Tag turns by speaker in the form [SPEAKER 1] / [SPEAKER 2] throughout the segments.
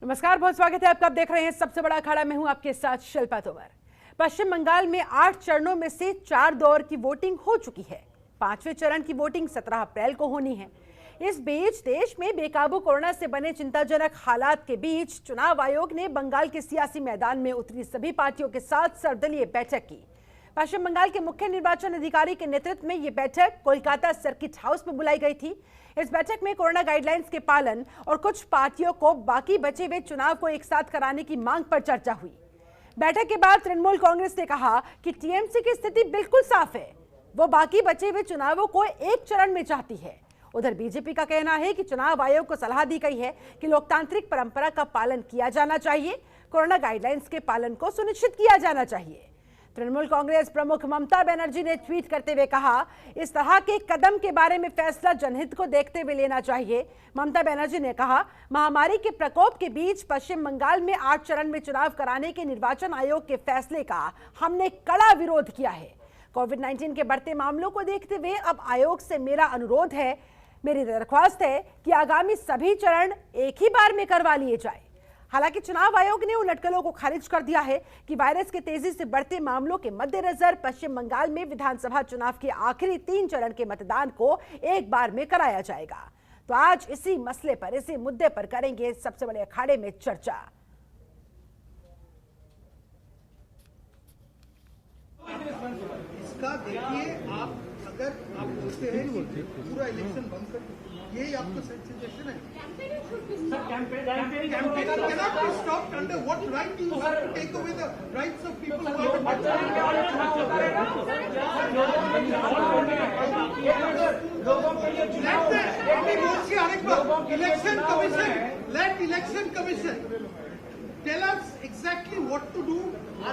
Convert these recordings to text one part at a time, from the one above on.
[SPEAKER 1] नमस्कार, बहुत स्वागत है आपका। आप देख रहे हैं सबसे बड़ा अखाड़ा। मैं हूं आपके साथ शिल्पा तोमर। पश्चिम बंगाल में 8 चरणों में से 4 दौर की वोटिंग हो चुकी है। 5वें चरण की वोटिंग 17 अप्रैल को होनी है। इस बीच देश में बेकाबू कोरोना से बने चिंताजनक हालात के बीच चुनाव आयोग ने बंगाल के सियासी मैदान में उतरी सभी पार्टियों के साथ सर्वदलीय बैठक की। पश्चिम बंगाल के मुख्य निर्वाचन अधिकारी के नेतृत्व में ये बैठक कोलकाता सर्किट हाउस में बुलाई गई थी। इस बैठक में कोरोना गाइडलाइंस के पालन और कुछ पार्टियों को बाकी बचे हुए चुनाव को एक साथ कराने की मांग पर चर्चा हुई। बैठक के बाद तृणमूल कांग्रेस ने कहा कि टीएमसी की स्थिति बिल्कुल साफ है, वो बाकी बचे हुए चुनावों को एक चरण में चाहती है। उधर बीजेपी का कहना है कि चुनाव आयोग को सलाह दी गई है कि लोकतांत्रिक परंपरा का पालन किया जाना चाहिए, कोरोना गाइडलाइंस के पालन को सुनिश्चित किया जाना चाहिए। तृणमूल कांग्रेस प्रमुख ममता बनर्जी ने ट्वीट करते हुए कहा, इस तरह के कदम के बारे में फैसला जनहित को देखते हुए लेना चाहिए। ममता बनर्जी ने कहा, महामारी के प्रकोप के बीच पश्चिम बंगाल में 8 चरण में चुनाव कराने के निर्वाचन आयोग के फैसले का हमने कड़ा विरोध किया है। कोविड-19 के बढ़ते मामलों को देखते हुए अब आयोग से मेरा अनुरोध है, मेरी दरख्वास्त है कि आगामी सभी चरण एक ही बार में करवा लिए जाए। हालांकि चुनाव आयोग ने उन अटकलों को खारिज कर दिया है कि वायरस के तेजी से बढ़ते मामलों के मद्देनजर पश्चिम बंगाल में विधानसभा चुनाव के आखिरी 3 चरण के मतदान को एक बार में कराया जाएगा। तो आज इसी मसले पर, इसी मुद्दे पर करेंगे सबसे बड़े अखाड़े में चर्चा।
[SPEAKER 2] इसका देखिए, आप अगर आप बोलते हैं कि पूरा इलेक्शन बंद कर, यही आपका सजेशन है? Campaign cannot be stopped. Under what right you have to take away the rights of people who are Election Commission tell us exactly what to do.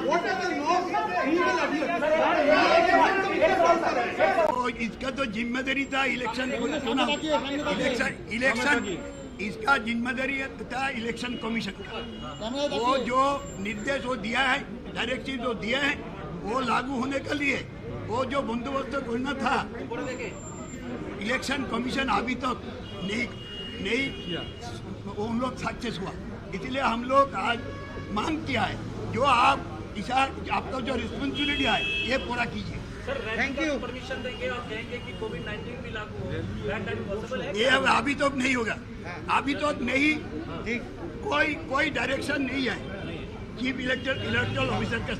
[SPEAKER 2] What are the laws we will adhere to?
[SPEAKER 3] इसका तो जिम्मेदारी था election इसका जिम्मेदारी था election commission का। वो जो निर्देश वो दिया है, डायरेक्टिव जो दिया है, वो लागू होने के लिए वो जो बंदोबस्त करना था, इलेक्शन कमीशन अभी तक नहीं उन लोग सक्सेस हुआ। इसलिए हम लोग आज मांग किया है, जो आपका जो रिस्पॉन्सिबिलिटी है ये पूरा कीजिए।
[SPEAKER 2] Thank you.
[SPEAKER 4] परमिशन देंगे और कहेंगे कि कोविड-19 भी लागू हो,
[SPEAKER 3] ये अभी तो नहीं होगा, अभी तो नहीं, कोई डायरेक्शन नहीं है चीफ इलेक्टोरल ऑफिसर का।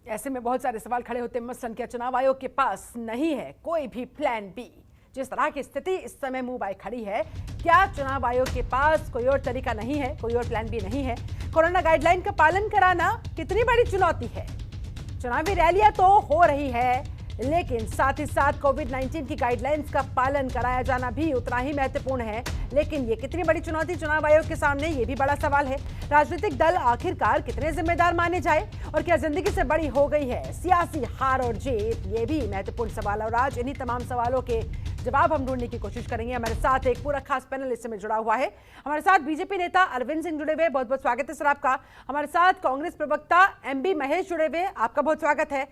[SPEAKER 1] ऐसे में बहुत सारे सवाल खड़े होते हैं, मसलन क्या चुनाव आयोग के पास नहीं है कोई भी प्लान बी? जिस तरह की स्थिति इस समय मुंह बाय खड़ी है, क्या चुनाव आयोग के पास कोई और तरीका नहीं है, कोई और प्लान बी नहीं है? कोरोना गाइडलाइन का पालन कराना कितनी बड़ी चुनौती है। चुनावी रैलियां तो हो रही है, लेकिन साथ ही साथ कोविड-19 की गाइडलाइंस का पालन कराया जाना भी उतना ही महत्वपूर्ण है। लेकिन ये कितनी बड़ी चुनौती चुनाव आयोग के सामने, ये भी बड़ा सवाल है। राजनीतिक दल आखिरकार कितने जिम्मेदार माने जाए, और क्या जिंदगी से बड़ी हो गई है सियासी हार और जीत, ये भी महत्वपूर्ण सवाल। और आज इन्हीं तमाम सवालों के जवाब हम ढूंढने की कोशिश करेंगे। हमारे साथ एक पूरा खास पैनल इस समय जुड़ा हुआ है। हमारे साथ बीजेपी नेता अरविंद सिंह जुड़े हुए, बहुत बहुत स्वागत है सर आपका। हमारे साथ कांग्रेस प्रवक्ता एमबी महेश जुड़े हुए, आपका बहुत स्वागत है।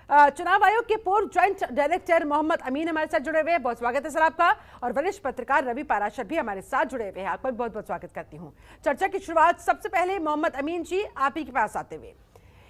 [SPEAKER 1] चुनाव आयोग के पूर्व ज्वाइंट डायरेक्टर मोहम्मद अमीन हमारे साथ जुड़े हुए हैं, बहुत स्वागत है सर आपका। और वरिष्ठ पत्रकार रवि पाराशर भी हमारे साथ जुड़े हुए हैं, आपका भी बहुत बहुत स्वागत करती हूँ। चर्चा की शुरुआत सबसे पहले मोहम्मद अमीन जी आप ही के पास आते हुए,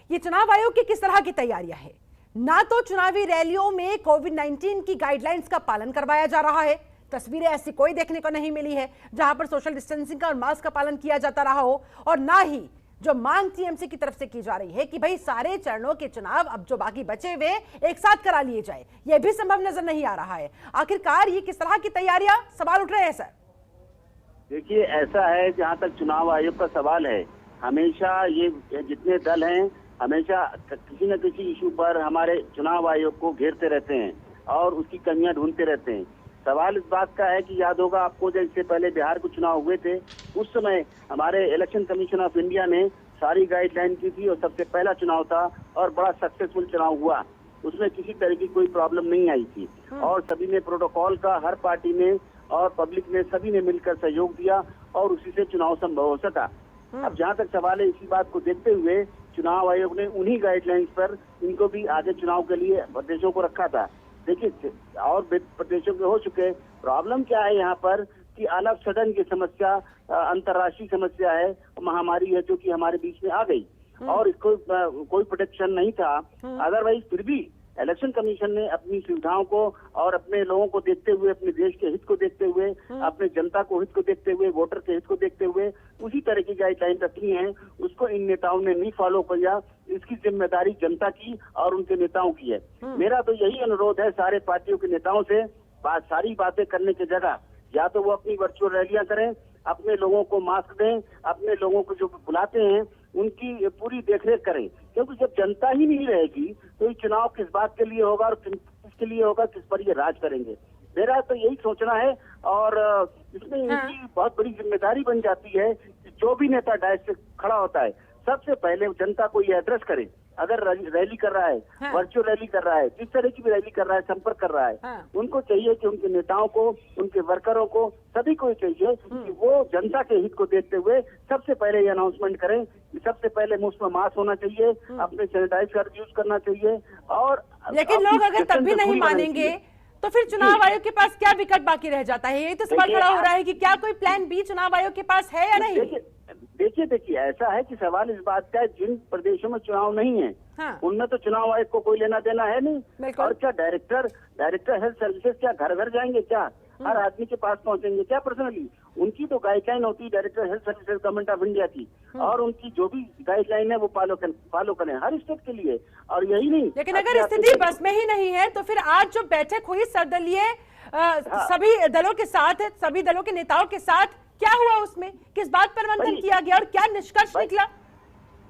[SPEAKER 1] ये चुनाव आयोग की किस तरह की तैयारियां है? ना तो चुनावी रैलियों में कोविड-19 की गाइडलाइंस का पालन करवाया जा रहा है, तस्वीरें ऐसी कोई देखने को नहीं मिली है जहां पर सोशल डिस्टेंसिंग का और मास्क का पालन किया जाता रहा हो, और ना ही जो मांग टीएमसी की तरफ से की जा रही है कि भाई सारे चरणों के चुनाव अब जो बाकी बचे हुए एक साथ करा लिए जाए, यह भी संभव नजर नहीं आ रहा है। आखिरकार ये किस तरह की तैयारियां, सवाल उठ रहे हैं सर?
[SPEAKER 5] देखिए, ऐसा है, जहां तक चुनाव आयोग का सवाल है, हमेशा ये जितने दल हैं हमेशा किसी न किसी इशू पर हमारे चुनाव आयोग को घेरते रहते हैं और उसकी कमियां ढूंढते रहते हैं। सवाल इस बात का है कि याद होगा आपको, जब इससे पहले बिहार के चुनाव हुए थे, उस समय हमारे इलेक्शन कमीशन ऑफ इंडिया ने सारी गाइडलाइन की थी और सबसे पहला चुनाव था और बड़ा सक्सेसफुल चुनाव हुआ। उसमें किसी तरह की कोई प्रॉब्लम नहीं आई थी और सभी ने प्रोटोकॉल का, हर पार्टी ने और पब्लिक ने, सभी ने मिलकर सहयोग दिया और उसी से चुनाव संभव हो सका। अब जहाँ तक सवाल है, इसी बात को देखते हुए चुनाव आयोग ने उन्हीं गाइडलाइंस पर इनको भी आगे चुनाव के लिए प्रदेशों को रखा था। देखिए, और प्रदेशों के हो चुके। प्रॉब्लम क्या है यहाँ पर कि अलग सडन की समस्या अंतर्राष्ट्रीय समस्या है, महामारी है जो कि हमारे बीच में आ गई और इसको कोई प्रोटेक्शन नहीं था। अदरवाइज फिर भी इलेक्शन कमीशन ने अपनी सुविधाओं को और अपने लोगों को देखते हुए, अपने देश के हित को देखते हुए, अपने जनता को हित को देखते हुए, वोटर के हित को देखते हुए उसी तरह की गाइडलाइन रखी है। उसको इन नेताओं ने नहीं फॉलो किया। इसकी जिम्मेदारी जनता की और उनके नेताओं की है। मेरा तो यही अनुरोध है सारे पार्टियों के नेताओं से, सारी बातें करने की जगह या तो वो अपनी वर्चुअल रैलियां करें, अपने लोगों को मास्क दें, अपने लोगों को जो बुलाते हैं उनकी पूरी देखरेख करें, क्योंकि जब जनता ही नहीं रहेगी तो ये चुनाव किस बात के लिए होगा और किसके लिए होगा, किस पर ये राज करेंगे। मेरा तो यही सोचना है और इसमें इनकी बहुत बड़ी जिम्मेदारी बन जाती है कि जो भी नेता डायस से खड़ा होता है सबसे पहले जनता को ये एड्रेस करे। अगर रैली कर रहा है, वर्चुअल रैली कर रहा है, जिस तरह की भी रैली कर रहा है, संपर्क कर रहा है, उनको चाहिए कि उनके नेताओं को, उनके वर्करों को, सभी को चाहिए कि वो जनता के हित को देखते हुए सबसे पहले ये अनाउंसमेंट करें कि सबसे पहले मुफ्त में मास्क होना चाहिए, अपने सैनिटाइजर यूज करना चाहिए। और
[SPEAKER 1] लेकिन लोग अगर तब भी नहीं मानेंगे तो फिर चुनाव आयोग के पास क्या विकल्प बाकी रह जाता है? यही तो सवाल खड़ा हो रहा है कि क्या कोई प्लान बी चुनाव आयोग के पास है या नहीं?
[SPEAKER 5] देखिए ऐसा है कि सवाल इस बात का है, जिन प्रदेशों में चुनाव नहीं है उनमें तो चुनाव आयोग को कोई लेना देना है नहीं। और क्या डायरेक्टर हेल्थ सर्विसेज क्या घर घर जाएंगे, क्या हर आदमी के पास पहुंचेंगे क्या पर्सनली? उनकी तो गाइडलाइन होती है director health services government of India की, और उनकी जो भी गाइडलाइन है वो फॉलो करें हर स्टेट के लिए। और यही नहीं,
[SPEAKER 1] लेकिन अगर स्थिति बस में ही नहीं है तो फिर आज जो बैठक हुई सर्वदलीय सभी दलों के साथ, सभी दलों के नेताओं के साथ, क्या हुआ उसमें? किस बात पर मंथन किया गया और क्या निष्कर्ष निकला?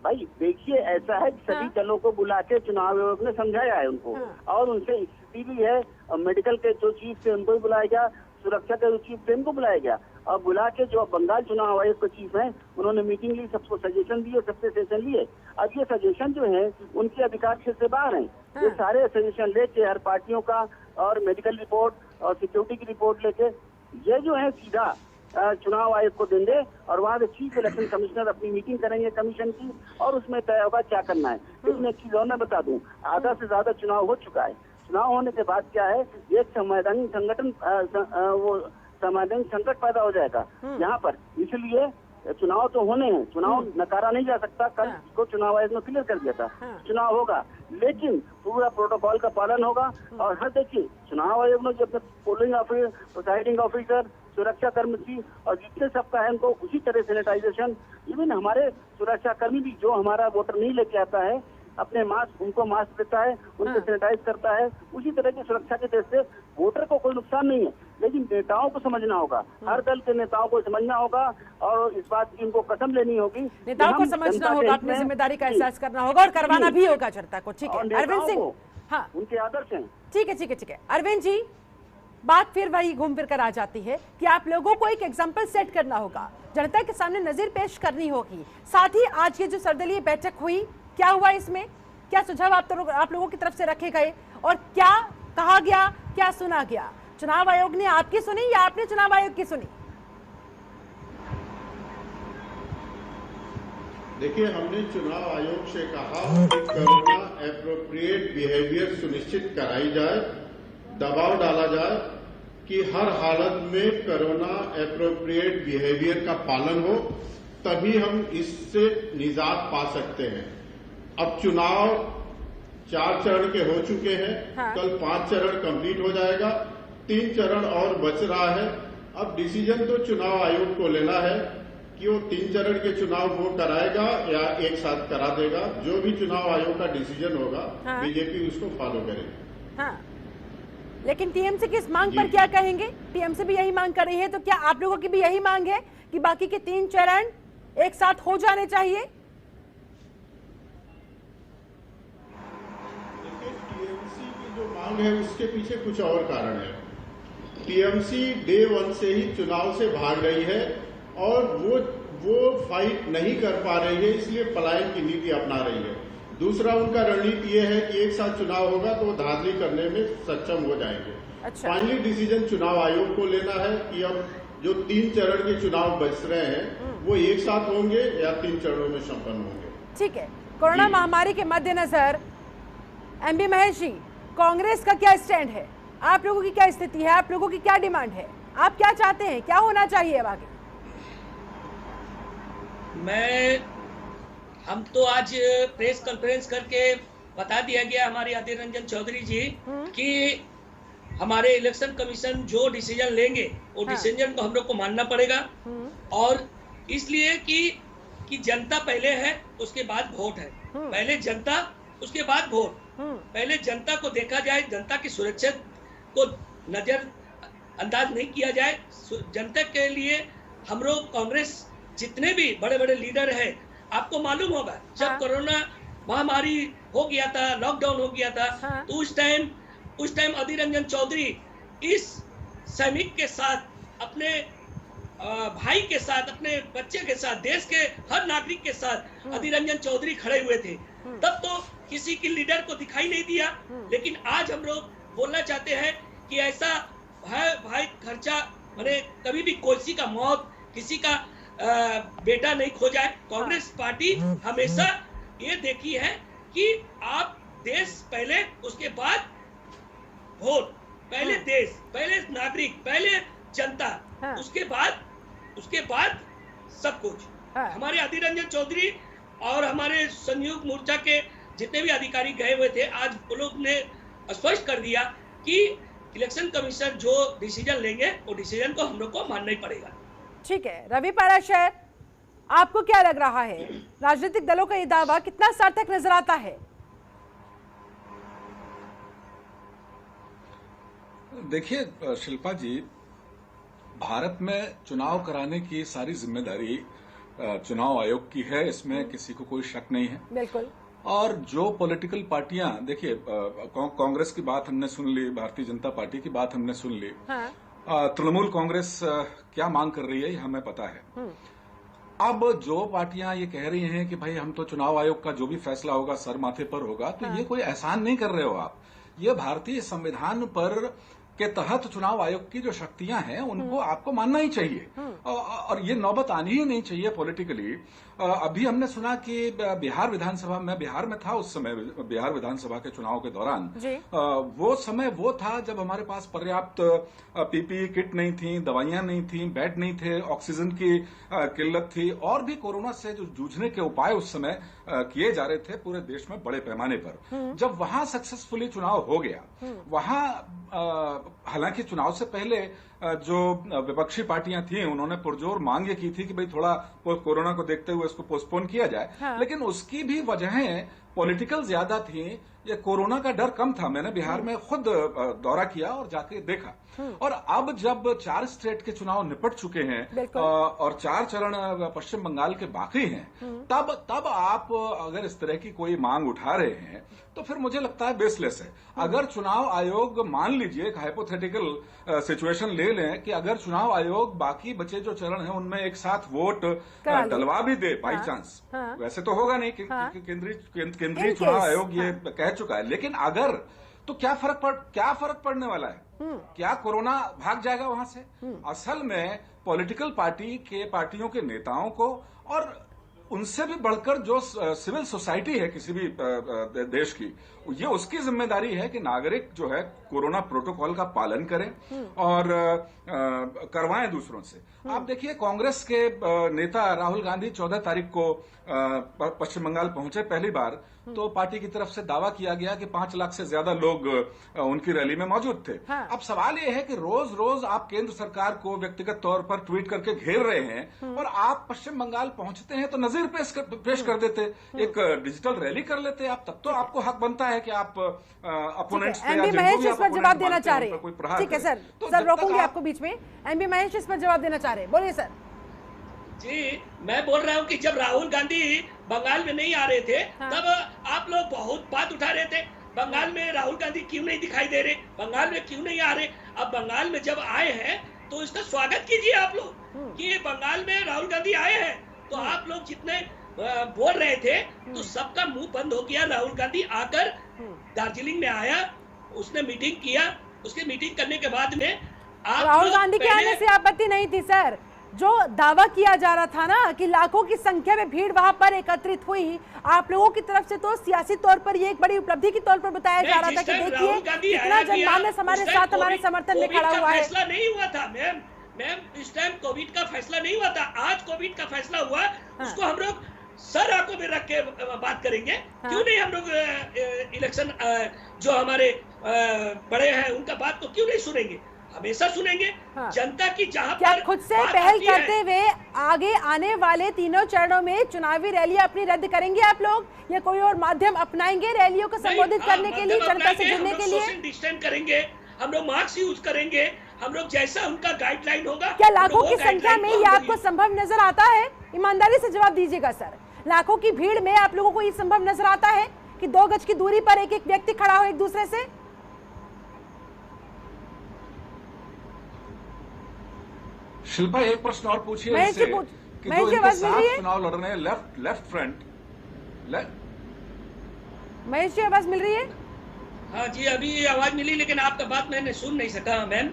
[SPEAKER 5] भाई देखिए ऐसा है कि सभी दलों को बुला के चुनाव आयोग ने समझाया है उनको, और उनसे स्थिति भी है, मेडिकल के जो चीफ थे उनको भी बुलाया गया, सुरक्षा के जो चीफ थे उनको बुलाया गया, और बुला के जो बंगाल चुनाव आयोग के चीफ हैं उन्होंने मीटिंग ली, सबको सजेशन दिए, सबसे सजेशन लिए। अब ये सजेशन जो है उनके अधिकार क्षेत्र से बाहर है। ये सारे सजेशन लेके हर पार्टियों का और मेडिकल रिपोर्ट और सिक्योरिटी की रिपोर्ट लेके ये जो है सीधा चुनाव आयोग को देंगे और वहाँ से चीफ इलेक्शन कमिश्नर अपनी मीटिंग करेंगे कमीशन की, और उसमें तय होगा क्या करना है। लेकिन एक चीज और मैं बता दूं, आधा से ज्यादा चुनाव हो चुका है। चुनाव होने के बाद क्या है, एक संवैधानिक संकट पैदा हो जाएगा यहाँ पर। इसलिए चुनाव तो होने हैं, चुनाव नकारा नहीं जा सकता। कल को चुनाव आयोग ने क्लियर कर दिया था चुनाव होगा, लेकिन पूरा प्रोटोकॉल का पालन होगा। और हर देखिए चुनाव आयोग ने जब पोलिंग ऑफिसर, प्रिसाइडिंग ऑफिसर, सुरक्षा कर्मी और जितने सबका है उनको उसी तरह सैनिटाइजेशन, इवन हमारे सुरक्षा कर्मी भी जो हमारा वोटर नहीं लेके आता है अपने मास्क, उनको मास्क देता है, उनको सैनिटाइज करता है, उसी तरह की सुरक्षा के दृष्टि से वोटर को कोई नुकसान नहीं है। लेकिन नेताओं को समझना होगा, हर दल के नेताओं को समझना होगा और इस बात की उनको कसम लेनी होगी।
[SPEAKER 1] नेताओं को समझना होगा, अपनी जिम्मेदारी का एहसास करना होगा और करवाना भी होगा जनता को। ठीक है अरविंद सिंह, हाँ
[SPEAKER 5] उनके आदर्श हैं।
[SPEAKER 1] ठीक है अरविंद जी, बात फिर वही घूम फिर कर आ जाती है कि आप लोगों को एक एग्जाम्पल सेट करना होगा, जनता के सामने नजीर पेश करनी होगी। साथ ही आज ये जो सर्वदलीय बैठक हुई, क्या हुआ इसमें, क्या सुझाव आप लोगों की तरफ से रखे गए और क्या कहा गया, क्या सुना गया? चुनाव आयोग ने आपकी सुनी या आपने चुनाव आयोग की सुनी?
[SPEAKER 6] देखिए, हमने चुनाव आयोग से कहा कि कोरोना एप्रोप्रिएट बिहेवियर सुनिश्चित कराई जाए, दबाव डाला जाए कि हर हालत में कोरोना एप्रोप्रिएट बिहेवियर का पालन हो, तभी हम इससे निजात पा सकते हैं। अब चुनाव 4 चरण के हो चुके हैं, कल 5 चरण कंप्लीट हो जाएगा, 3 चरण और बच रहा है। अब डिसीजन तो चुनाव आयोग को लेना है कि वो 3 चरण के चुनाव वो कराएगा या एक साथ करा देगा। जो भी चुनाव आयोग का डिसीजन होगा, बीजेपी उसको फॉलो करेगी।
[SPEAKER 1] लेकिन टीएमसी की इस मांग पर क्या कहेंगे? टीएमसी भी यही मांग कर रही है, तो क्या आप लोगों की भी यही मांग है कि बाकी के 3 चरण एक साथ हो जाने चाहिए?
[SPEAKER 6] टीएमसी की जो मांग है उसके पीछे कुछ और कारण है। टीएमसी डे 1 से ही चुनाव से भाग रही है और वो फाइट नहीं कर पा रही है, इसलिए पलायन की नीति अपना रही है। दूसरा उनका रणनीति ये है कि एक साथ चुनाव होगा तो वो धांधली करने में सक्षम हो जाएंगे। फाइनली डिसीजन चुनाव आयोग को लेना है कि अब जो 3 चरण के चुनाव बच रहे हैं वो एक साथ होंगे या 3 चरणों में संपन्न होंगे।
[SPEAKER 1] ठीक है, कोरोना महामारी के मद्देनजर एमबी महेश जी, कांग्रेस का क्या स्टैंड है? आप लोगों की क्या स्थिति है? आप लोगों की क्या डिमांड है? आप क्या चाहते हैं, क्या होना चाहिए अब आगे?
[SPEAKER 4] हम तो आज प्रेस कॉन्फ्रेंस करके बता दिया गया हमारे अधीर रंजन चौधरी जी कि हमारे इलेक्शन कमीशन जो डिसीजन लेंगे वो डिसीजन को हम लोग को मानना पड़ेगा, और इसलिए कि जनता पहले है, उसके बाद वोट है। पहले जनता, उसके बाद वोट। पहले जनता को देखा जाए, जनता की सुरक्षा को नजर अंदाज नहीं किया जाए। जनता के लिए हम लोग कांग्रेस जितने भी बड़े बड़े लीडर हैं, आपको मालूम होगा जब कोरोना महामारी हो गया था, लॉकडाउन हो गया था, तो उस टाइम अधीर रंजन चौधरी इस सैनिक के साथ, अपने भाई के साथ, अपने बच्चे के साथ, देश के हर नागरिक के साथ अधीर रंजन चौधरी खड़े हुए थे। तब तो किसी की लीडर को दिखाई नहीं दिया, लेकिन आज हम लोग बोलना चाहते हैं कि ऐसा भाई खर्चा मैंने कभी भी किसी का मौत, किसी का बेटा नहीं खो जाए। कांग्रेस पार्टी हमेशा ये देखी है कि आप देश पहले, उसके बाद वोट, पहले देश, पहले नागरिक, पहले जनता, उसके बाद सब कुछ। हमारे अधीर रंजन चौधरी और हमारे संयुक्त मोर्चा के जितने भी अधिकारी गए हुए थे, आज वो लोग ने स्पष्ट कर दिया कि इलेक्शन कमीशन जो डिसीजन लेंगे वो डिसीजन को हम लोग को मानना ही पड़ेगा।
[SPEAKER 1] ठीक है, रवि पाराशर, आपको क्या लग रहा है, राजनीतिक दलों का ये दावा कितना सार्थक नजर आता है?
[SPEAKER 7] देखिए शिल्पा जी, भारत में चुनाव कराने की सारी जिम्मेदारी चुनाव आयोग की है, इसमें किसी को कोई शक नहीं है।
[SPEAKER 1] बिल्कुल।
[SPEAKER 7] और जो पॉलिटिकल पार्टियां, देखिए कांग्रेस की बात हमने सुन ली, भारतीय जनता पार्टी की बात हमने सुन ली, तृणमूल कांग्रेस क्या मांग कर रही है ये हमें पता है। अब जो पार्टियां ये कह रही हैं कि भाई हम तो चुनाव आयोग का जो भी फैसला होगा सर माथे पर होगा, तो ये कोई एहसान नहीं कर रहे हो आप। ये भारतीय संविधान पर के तहत चुनाव आयोग की जो शक्तियां हैं उनको आपको मानना ही चाहिए, और ये नौबत आनी ही नहीं चाहिए पॉलिटिकली। अभी हमने सुना कि बिहार विधानसभा, मैं बिहार में था उस समय, बिहार विधानसभा के चुनाव के दौरान, वो समय वो था जब हमारे पास पर्याप्त पीपीई किट नहीं थी, दवाइयां नहीं थी, बेड नहीं थे, ऑक्सीजन की किल्लत थी, और भी कोरोना से जो जूझने के उपाय उस समय किए जा रहे थे पूरे देश में बड़े पैमाने पर। जब वहां सक्सेसफुली चुनाव हो गया, वहां हालांकि चुनाव से पहले जो विपक्षी पार्टियां थी उन्होंने पुरजोर मांग ये की थी कि भाई थोड़ा कोरोना को देखते हुए इसको पोस्टपोन किया जाए, लेकिन उसकी भी वजहें पॉलिटिकल ज्यादा थी, ये कोरोना का डर कम था। मैंने बिहार में खुद दौरा किया और जाके देखा, और अब जब 4 स्टेट के चुनाव निपट चुके हैं और 4 चरण पश्चिम बंगाल के बाकी हैं, तब आप अगर इस तरह की कोई मांग उठा रहे हैं तो फिर मुझे लगता है बेसलेस है। अगर चुनाव आयोग, मान लीजिए एक हाइपोथेटिकल सिचुएशन ले लें कि अगर चुनाव आयोग बाकी बचे जो चरण हैं उनमें एक साथ वोट डलवा भी दे बाई चांस, वैसे तो होगा नहीं, केंद्रीय चुनाव आयोग ये कह चुका है, लेकिन अगर, तो क्या फर्क पड़ने वाला है? क्या कोरोना भाग जाएगा वहां से? असल में पॉलिटिकल पार्टियों के नेताओं को, और उनसे भी बढ़कर जो सिविल सोसाइटी है किसी भी देश की, ये उसकी जिम्मेदारी है कि नागरिक जो है कोरोना प्रोटोकॉल का पालन करें और करवाएं दूसरों से। आप देखिए कांग्रेस के नेता राहुल गांधी 14 तारीख को पश्चिम बंगाल पहुंचे पहली बार, तो पार्टी की तरफ से दावा किया गया कि 5 लाख से ज्यादा लोग उनकी रैली में मौजूद थे। अब सवाल यह है कि रोज रोज आप केंद्र सरकार को व्यक्तिगत तौर पर ट्वीट करके घेर रहे हैं, और आप पश्चिम बंगाल पहुंचते हैं तो नजीर पेश कर देते, एक डिजिटल रैली कर लेते आप, तब तो आपको हक बनता है कि आप अपोनेंट्स पे,
[SPEAKER 1] एमबी महेश इस पर जवाब देना चाह रहे हैं। ठीक है सर, सर रोकूंगी आपको बीच में। एमबी महेश इस पर जवाब देना चाह रहे हैं, बोलिए सर।
[SPEAKER 4] जी, मैं बोल रहा हूँ कि जब राहुल गांधी बंगाल में नहीं आ रहे थे, तब आप लोग बहुत बात उठा रहे थे, बंगाल में राहुल गांधी क्यों नहीं दिखाई दे रहे, बंगाल में क्यों नहीं आ रहे। अब बंगाल में जब आए हैं तो इसका स्वागत कीजिए आप लोग कि बंगाल में राहुल गांधी आए हैं। तो आप लोग जितने बोल रहे थे तो सबका मुंह बंद हो गया। राहुल गांधी आकर दार्जिलिंग में आया, उसने मीटिंग किया, उसकी मीटिंग करने के बाद में
[SPEAKER 1] राहुल गांधी के आने से आपत्ति नहीं थी सर, जो दावा किया जा रहा था ना कि लाखों की संख्या में भीड़ वहां पर एकत्रित हुई, आप लोगों की तरफ से तो सियासी तौर पर ये एक बड़ी उपलब्धि के तौर पर बताया जा रहा था कि देखिए कितना जनमानस हमारे साथ हमारे समर्थन में खड़ा हुआ है।
[SPEAKER 4] फैसला नहीं हुआ था मैम, इस टाइम कोविड का फैसला नहीं हुआ था, आज कोविड का फैसला हुआ। उसको हम लोग सर आंखों में रख के बात करेंगे। क्यों नहीं हम लोग इलेक्शन जो हमारे बड़े हैं उनका बात को क्यों नहीं सुनेंगे, हमेशा सुनेंगे। जनता की जहां
[SPEAKER 1] क्या
[SPEAKER 4] पर
[SPEAKER 1] खुद से पहल करते हुए आगे आने वाले तीनों चरणों में चुनावी रैलियां अपनी रद्द करेंगे आप लोग, या कोई और माध्यम अपनाएंगे रैलियों को संबोधित करने के लिए, जनता से जुड़ने के लिए?
[SPEAKER 4] सोशल डिस्टेंस करेंगे, हम लोग मास्क यूज करेंगे, हम लोग जैसा उनका गाइडलाइन होगा।
[SPEAKER 1] क्या लाखों की संख्या में ये आपको संभव नजर आता है? ईमानदारी से जवाब दीजिएगा सर, लाखों की भीड़ में आप लोगों को ये संभव नजर आता है कि 2 गज की दूरी पर एक एक व्यक्ति खड़ा हो एक दूसरे से?
[SPEAKER 7] शिल्पा एक प्रश्न और पूछिए
[SPEAKER 1] महेश जी
[SPEAKER 7] इससे कि जो इनके साथ चुनाव लड़ रहे हैं लेफ्ट फ्रंट।
[SPEAKER 1] महेश जी आवाज मिल रही है?
[SPEAKER 4] हाँ जी अभी आवाज मिली, लेकिन आपका बात मैंने सुन नहीं सका मैम।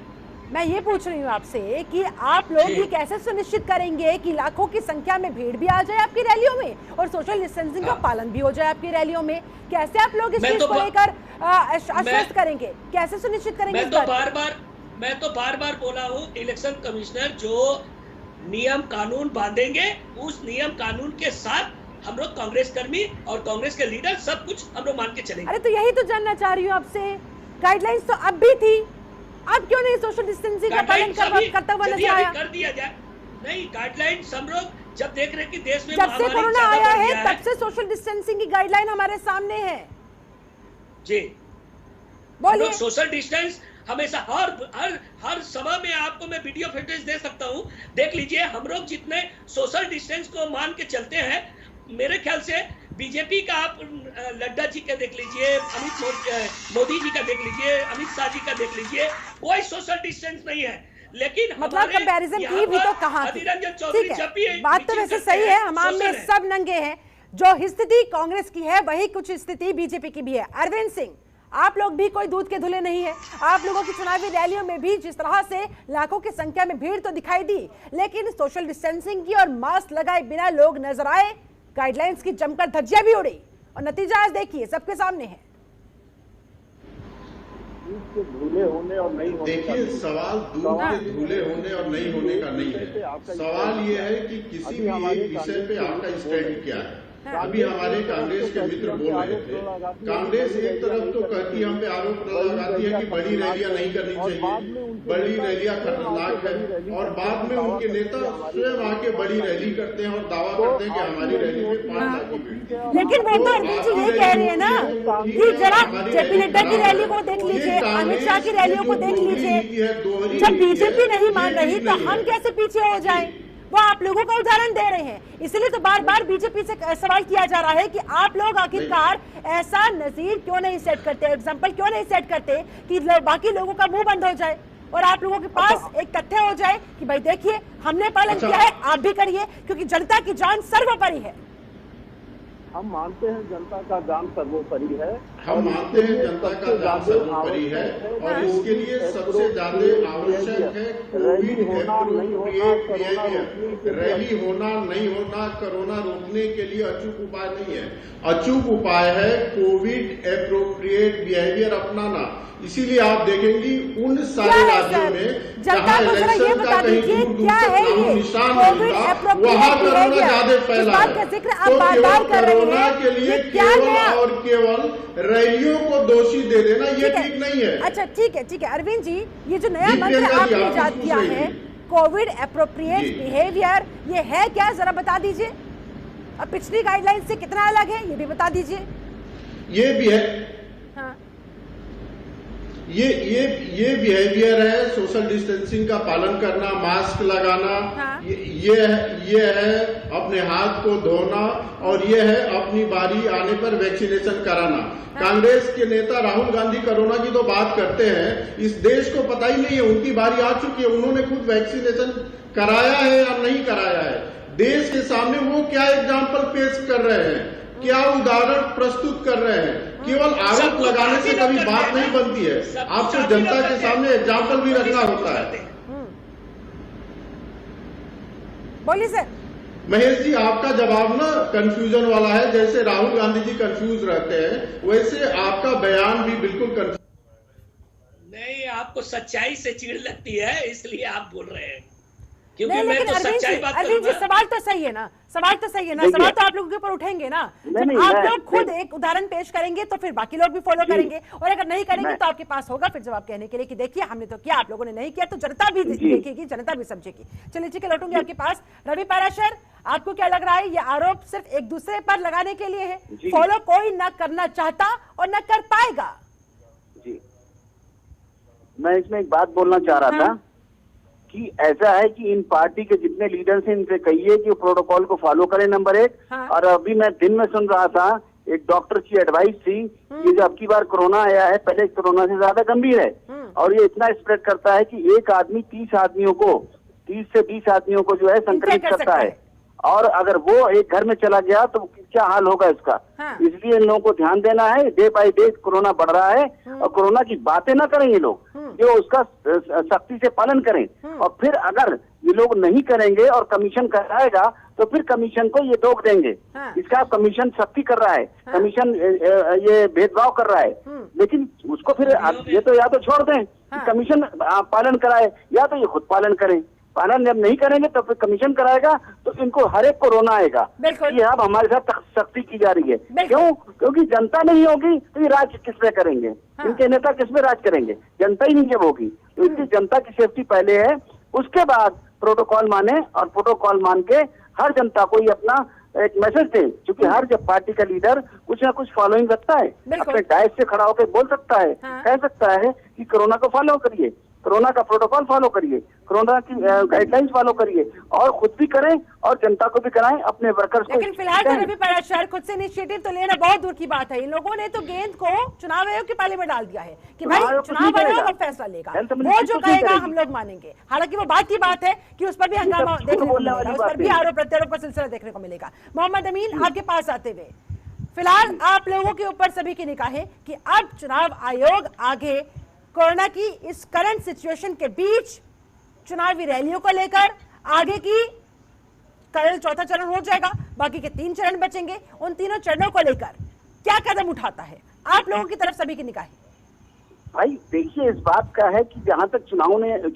[SPEAKER 1] मैं ये पूछ रही हूँ आपसे कि आप लोग ये कैसे सुनिश्चित करेंगे कि लाखों की संख्या में भीड़ भी आ जाए आपकी रैलियों में और सोशल डिस्टेंसिंग का पालन भी हो जाए आपकी रैलियों में? कैसे आप लोग इस चीज को लेकर आश्वस्त करेंगे, कैसे सुनिश्चित करेंगे?
[SPEAKER 4] मैं तो बार बार बोला हूँ, इलेक्शन कमिश्नर जो नियम कानून बांधेंगे उस नियम कानून के साथ हम लोग कांग्रेस कर्मी और कांग्रेस के लीडर सब कुछ हम लोग मान के चलेंगे।
[SPEAKER 1] अरे तो यही तो जानना चाह रही हूँ आपसे, गाइडलाइंस तो अब भी थी, अब क्यों नहीं सोशल डिस्टेंसिंग का पालन करता हुआ नजर आया?
[SPEAKER 4] कर दिया जाए। नहीं, गाइडलाइंस हम लोग जब देख रहे हैं कि देश में
[SPEAKER 1] जब से कोरोना आया है तब से सोशल डिस्टेंसिंग की गाइडलाइन हमारे सामने है
[SPEAKER 4] जी।
[SPEAKER 1] बोलिए।
[SPEAKER 4] सोशल डिस्टेंस हमेशा हर समय में आपको मैं वीडियो फुटेज दे सकता हूं, देख लीजिए। हम लोग जितने सोशल डिस्टेंस को मान के चलते हैं, मेरे ख्याल से बीजेपी का आप लड्डा जी का देख लीजिए, मोदी जी का देख लीजिए, अमित शाह जी का देख लीजिए, कोई सोशल डिस्टेंस नहीं है। लेकिन
[SPEAKER 1] मतलब कंपैरिजन की भी तो कहाँ थी? ठीक है, बात तो वैसे सही है, हमाम में सब नंगे हैं। जो स्थिति कांग्रेस की है वही कुछ स्थिति बीजेपी की भी है। अरविंद सिंह, आप लोग भी कोई दूध के धुले नहीं है। आप लोगों की चुनावी रैलियों में भी जिस तरह से लाखों की संख्या में भीड़ तो दिखाई दी, लेकिन सोशल डिस्टेंसिंग की और मास्क लगाए बिना लोग नजर आए, गाइडलाइंस की जमकर धज्जियां भी उड़ी और नतीजा आज देखिए सबके सामने है।
[SPEAKER 6] धूले होने और नहीं होने, देखिए सवाल दूध के धूले होने और नहीं होने का नहीं है। सवाल ये है कि किसी भी एक विषय पे आपका स्टैंड क्या है। अभी हमारे कांग्रेस के मित्र बोल रहे थे, कांग्रेस एक तरफ तो कहती है, हम पे आरोप लगाती है कि बड़ी रैलियां नहीं करनी चाहिए, बड़ी रैलियां खतरनाक है, और बाद में उनके नेता स्वयं आके बड़ी रैली करते हैं और दावा करते हैं कि हमारी रैली में 5 लाख की भीड़।
[SPEAKER 1] लेकिन वो तो अरविंद जी ये कह रहे हैं ना कि जरा जेपी नड्डा की रैली को देख लीजिए, अमित शाह की रैलियों को देख लीजिए। जब बीजेपी नहीं मान रही तो हम कैसे पीछे हो जाएं? वो आप लोगों का उदाहरण दे रहे हैं। इसलिए तो बार बार बीजेपी से सवाल किया जा रहा है कि आप लोग आखिरकार ऐसा नजीर क्यों नहीं सेट करते, एग्जाम्पल क्यों नहीं सेट करते कि बाकी लोगों का मुंह बंद हो जाए और आप लोगों के पास एक तथ्य हो जाए कि भाई देखिए हमने पालन किया है, आप भी करिए, क्योंकि जनता की जान सर्वोपरि है।
[SPEAKER 8] हम मानते हैं जनता का जान सर्वोपरि है,
[SPEAKER 6] हम मानते हैं जनता का जान सर्वोपरि है, और इसके लिए सबसे ज्यादा आवश्यक है कोविड एप्रोप्रिएट बिहेवियर। रैली होना नहीं होना कोरोना रोकने के लिए अचूक उपाय नहीं है। अचूक उपाय है कोविड एप्रोप्रिएट बिहेवियर अपनाना। इसीलिए आप देखेंगे उन सारे राज्यों में जहां इलेक्शन का कहीं दूर दूर तक नामो निशान नहीं था, वहां कोरोना ज्यादा फैला है। तो केवल कोरोना के लिए केवल और केवल रैलियों को दोषी दे देना ये ठीक नहीं है।
[SPEAKER 1] अच्छा ठीक है अरविंद जी, ये जो नया मंत्र आपने इजाद किया है कोविड एप्रोप्रिएट बिहेवियर, ये है क्या, जरा बता दीजिए। अब पिछली गाइडलाइन से कितना अलग है ये भी बता दीजिए।
[SPEAKER 6] ये भी है,
[SPEAKER 1] हाँ।
[SPEAKER 6] ये बिहेवियर है सोशल डिस्टेंसिंग का पालन करना, मास्क लगाना, हाँ। ये है अपने हाथ को धोना, और ये है अपनी बारी आने पर वैक्सीनेशन कराना। हाँ। कांग्रेस के नेता राहुल गांधी कोरोना की तो बात करते हैं, इस देश को पता ही नहीं है, उनकी बारी आ चुकी है, उन्होंने खुद वैक्सीनेशन कराया है या नहीं कराया है। देश के सामने वो क्या एग्जाम्पल पेश कर रहे हैं, क्या उदाहरण प्रस्तुत कर रहे हैं। केवल आरोप लगाने से कभी बात नहीं बनती है, आपको जनता के सामने एग्जाम्पल भी रखना होता है।
[SPEAKER 1] बोलिए सर।
[SPEAKER 6] महेश जी, आपका जवाब ना कंफ्यूजन वाला है। जैसे राहुल गांधी जी कंफ्यूज रहते हैं, वैसे आपका बयान भी बिल्कुल कंफ्यूज।
[SPEAKER 4] नहीं, आपको सच्चाई से चिढ़ लगती है इसलिए आप बोल रहे हैं, क्योंकि
[SPEAKER 1] नहीं,
[SPEAKER 4] मैं
[SPEAKER 1] लेकिन
[SPEAKER 4] तो सच्चाई बात
[SPEAKER 1] अरविंद जी,
[SPEAKER 4] करूंगा।
[SPEAKER 1] सवाल तो सही है ना, सवाल तो सही है ना, सवाल तो आप लोगों के ऊपर उठेंगे ना। जब आप लोग खुद एक उदाहरण पेश करेंगे तो फिर बाकी लोग भी फॉलो करेंगे, और अगर नहीं करेंगे तो आपके पास होगा फिर जवाब कहने के लिए कि देखिए हमने तो किया, आप लोगों ने नहीं किया, तो जनता भी देखेगी, जनता भी समझेगी। चलिए ठीक है, लौटूंगी आपके पास। रवि पाराशर, आपको क्या लग रहा है, ये आरोप सिर्फ एक दूसरे पर लगाने के लिए है? फॉलो कोई न करना चाहता और न कर पाएगा।
[SPEAKER 5] जी, मैं इसमें एक बात बोलना चाह रहा था कि ऐसा है कि इन पार्टी के जितने लीडर्स हैं इनसे कहिए कि प्रोटोकॉल को फॉलो करें, नंबर 1। और अभी मैं दिन में सुन रहा था, एक डॉक्टर की एडवाइस थी कि जो अब की बार कोरोना आया है, पहले कोरोना से ज्यादा गंभीर है और ये इतना स्प्रेड करता है कि एक आदमी 30 से 20 आदमियों को जो है संक्रमित करता है, और अगर वो एक घर में चला गया तो क्या हाल होगा इसका। इसलिए इन लोगों को ध्यान देना है। डे बाय डे कोरोना बढ़ रहा है और कोरोना की बातें ना करें ये लोग, जो उसका सख्ती से पालन करें। और फिर अगर ये लोग नहीं करेंगे और कमीशन कराएगा तो फिर कमीशन को ये रोक देंगे। इसका कमीशन सख्ती कर रहा है, कमीशन ये भेदभाव कर रहा है, लेकिन उसको फिर ये तो या तो छोड़ दें कि कमीशन पालन कराए, या तो ये खुद पालन करें। पालन जब नहीं करेंगे तो फिर कमीशन कराएगा तो इनको हर एक कोरोना आएगा। ये अब हमारे साथ सख्ती की जा रही है। क्यों? क्योंकि जनता नहीं होगी तो ये राज किस पे करेंगे? इनके नेता किस पे राज करेंगे? जनता ही नहीं जब होगी, तो इसलिए जनता की सेफ्टी पहले है, उसके बाद प्रोटोकॉल माने, और प्रोटोकॉल मान के हर जनता को ये अपना एक मैसेज दे, क्योंकि हर जब पार्टी का लीडर कुछ ना कुछ फॉलोइंग रखता है, अपने डायस से खड़ा होकर बोल सकता है, कह सकता है कि कोरोना को फॉलो करिए, कोरोना का प्रोटोकॉल फॉलो करिए, कोरोना की गाइडलाइंस फॉलो करिए, और खुद भी करें और जनता को भी कराएं, अपने वर्कर्स को।
[SPEAKER 1] लेकिन फिलहाल तो रवि पाराशर खुद से इनिशिएटिव तो लेना बहुत दूर की बात है। इन लोगों ने तो गेंद को चुनाव आयोग के पाले में डाल दिया है कि भाई चुनाव आयोग अब फैसला लेगा, वो जो कहेगा हम लोग मानेंगे। हालांकि वो बात की बात है कि उस पर भी हंगामा देखने को मिलेगा, उस पर भी आरोप प्रत्यारोप का सिलसिला देखने को मिलेगा। मोहम्मद अमीन, आपके पास आते हुए, फिलहाल आप लोगों के ऊपर सभी की निगाहें कि अब चुनाव आयोग आगे कोरोना की इस करंट सिचुएशन के बीच चुनावी रैलियों को लेकर, आगे की कल चौथा चरण हो जाएगा, बाकी के 3 चरण बचेंगे, उन तीनों चरणों को लेकर क्या कदम उठाता है आप लोगों की तरफ सभी की निगाहें?
[SPEAKER 5] भाई देखिए, इस बात का है कि जहां तक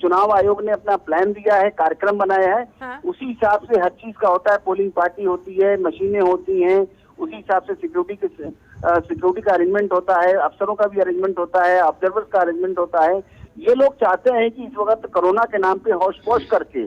[SPEAKER 5] चुनाव आयोग ने अपना प्लान दिया है, कार्यक्रम बनाया है, उसी हिसाब से हर चीज का होता है। पोलिंग पार्टी होती है, मशीनें होती हैं, उसी हिसाब से सिक्योरिटी का अरेंजमेंट होता है, अफसरों का भी अरेंजमेंट होता है, ऑब्जर्वर्स का अरेंजमेंट होता है। ये लोग चाहते हैं कि इस वक्त कोरोना के नाम पे होश पोश करके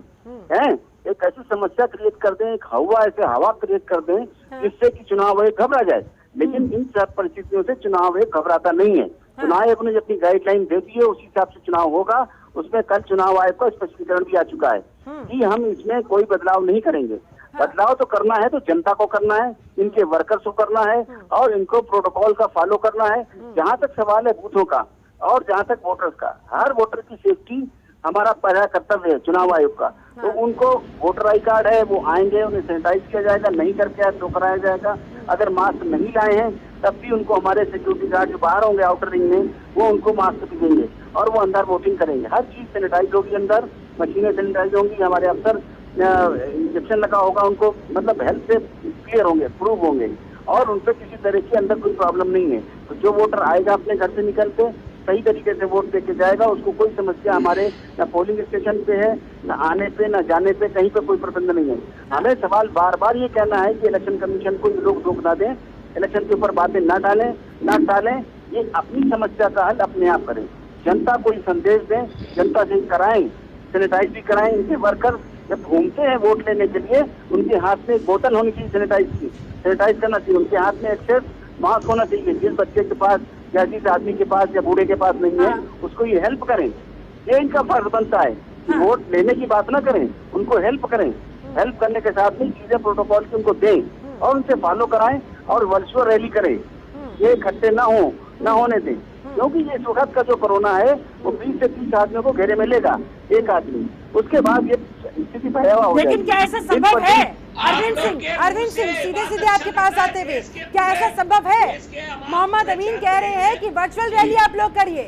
[SPEAKER 5] एक ऐसी समस्या क्रिएट कर दें, एक हवा क्रिएट कर दें जिससे कि चुनाव आयोग घबरा जाए। लेकिन इन सब परिस्थितियों से चुनाव आयोग घबराता नहीं है। चुनाव आयोग ने अपनी गाइडलाइन दे दी है, उसी हिसाब से चुनाव होगा। उसमें कल चुनाव आयोग का स्पष्टीकरण भी आ चुका है कि हम इसमें कोई बदलाव नहीं करेंगे। बदलाव तो करना है तो जनता को करना है, इनके वर्कर्स को करना है, और इनको प्रोटोकॉल का फॉलो करना है। जहां तक सवाल है बूथों का और जहां तक वोटर्स का, हर वोटर की सेफ्टी हमारा पहला कर्तव्य है चुनाव आयोग का। तो उनको वोटर आई कार्ड है, वो आएंगे, उन्हें सैनिटाइज किया जाएगा, नहीं करके आए तो कराया जाएगा। अगर मास्क नहीं लाए हैं तब भी उनको हमारे सिक्योरिटी गार्ड जो बाहर होंगे आउटर रिंग में, वो उनको मास्क भी देंगे और वो अंदर वोटिंग करेंगे। हर चीज सैनिटाइज होगी, अंदर मशीनें सैनिटाइज होंगी, हमारे अफसर इंजेक्शन लगा होगा उनको, मतलब हेल्थ से क्लियर होंगे, प्रूव होंगे, और उन पर किसी तरह की अंदर कोई प्रॉब्लम नहीं है। तो जो वोटर आएगा अपने घर से निकल के सही तरीके से वोट देके जाएगा, उसको कोई समस्या हमारे न पोलिंग स्टेशन पे है, न आने पे, न जाने पे, कहीं पे कोई प्रतिबंध नहीं है। हमें सवाल बार बार ये कहना है कि इलेक्शन कमीशन को ये लोग रोक ना दें, इलेक्शन के ऊपर बातें ना डालें, ये अपनी समस्या का हल अपने आप करें। जनता को संदेश दें, जनता से कराएं, सैनिटाइज भी कराएं। इनके वर्कर जब घूमते हैं वोट लेने के लिए, उनके हाथ में एक बोतल होनी चाहिए सैनिटाइज करना चाहिए, उनके हाथ में एक्सेस मास्क होना चाहिए। जिस बच्चे के पास या जिस आदमी के पास या बूढ़े के पास नहीं है, उसको ये हेल्प करें। ये इनका फर्ज बनता है कि वोट लेने की बात ना करें, उनको हेल्प करें। हेल्प करने के साथ में चीजें प्रोटोकॉल की उनको दें और उनसे फॉलो कराएं और वर्चुअल रैली करें। ये इकट्ठे ना होने दें, क्योंकि ये इस वक्त का जो कोरोना है वो 20 से 30 आदमियों को घेरे में लेगा, एक आदमी, उसके बाद ये स्थिति भयावह हो जाएगी।
[SPEAKER 1] लेकिन क्या ऐसा संभव है? अरविंद सिंह सीधे आपके पास आते हुए, क्या ऐसा संभव है? मोहम्मद अमीन कह रहे हैं कि वर्चुअल रैली आप लोग करिए,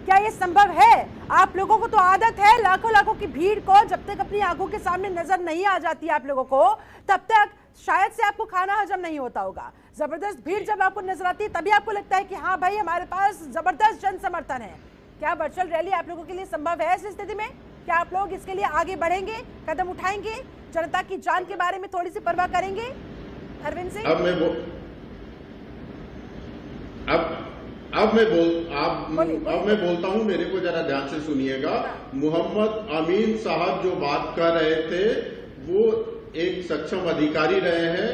[SPEAKER 1] क्या ये संभव है? आप लोगों को तो आदत है लाखों लाखों की भीड़ को जब तक अपनी आंखों के सामने नजर नहीं आ जाती आप लोगों को, तब तक शायद से आपको खाना हजम नहीं होता होगा। जबरदस्त भीड़ जब आपको नजर आती है तभी आपको लगता है कि हाँ भाई हमारे पास जबरदस्त जन समर्थन है। क्या वर्चुअल रैली आप लोगों के लिए संभव है? इस स्थिति में क्या आप लोग इसके लिए आगे बढ़ेंगे, कदम उठाएंगे, जनता की जान के बारे में थोड़ी सी परवाह करेंगे? अरविंद सिंह,
[SPEAKER 6] अब मैं बोलता हूं, मेरे को जरा ध्यान से सुनिएगा। मोहम्मद अमीन साहब जो बात कर रहे थे वो एक सक्षम अधिकारी रहे हैं,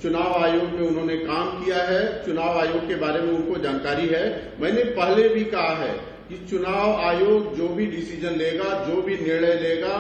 [SPEAKER 6] चुनाव आयोग में उन्होंने काम किया है, चुनाव आयोग के बारे में उनको जानकारी है। मैंने पहले भी कहा है कि चुनाव आयोग जो भी डिसीजन लेगा, जो भी निर्णय लेगा,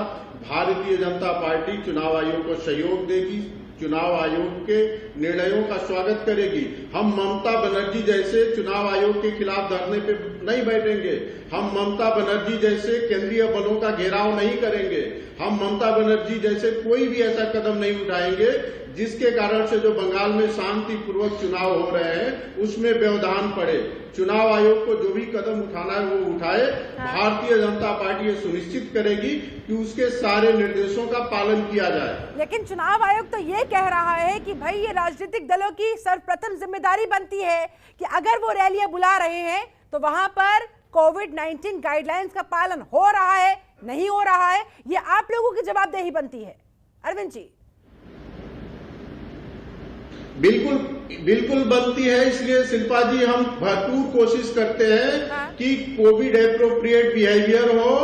[SPEAKER 6] भारतीय जनता पार्टी चुनाव आयोग को सहयोग देगी, चुनाव आयोग के निर्णयों का स्वागत करेगी। हम ममता बनर्जी जैसे चुनाव आयोग के खिलाफ धरने पे नहीं बैठेंगे, हम ममता बनर्जी जैसे केंद्रीय बलों का घेराव नहीं करेंगे, हम ममता बनर्जी जैसे कोई भी ऐसा कदम नहीं उठाएंगे जिसके कारण से जो बंगाल में शांतिपूर्वक चुनाव हो रहे हैं उसमें व्यवधान पड़े। चुनाव आयोग को जो भी कदम उठाना है वो उठाए। भारतीय जनता पार्टी ये सुनिश्चित करेगी कि उसके सारे निर्देशों का पालन किया जाए। लेकिन
[SPEAKER 1] चुनाव आयोग तो ये कह रहा है कि भाई ये राजनीतिक दलों की सर्वप्रथम जिम्मेदारी बनती है कि अगर वो रैलियां बुला रहे हैं तो वहां पर कोविड-19 गाइडलाइंस का पालन हो रहा है, नहीं हो रहा है, ये आप लोगों की जवाबदेही बनती है। अरविंद जी,
[SPEAKER 6] बिल्कुल बनती है। इसलिए शिल्पा जी हम भरपूर कोशिश करते हैं कि कोविड एप्रोप्रिएट बिहेवियर हो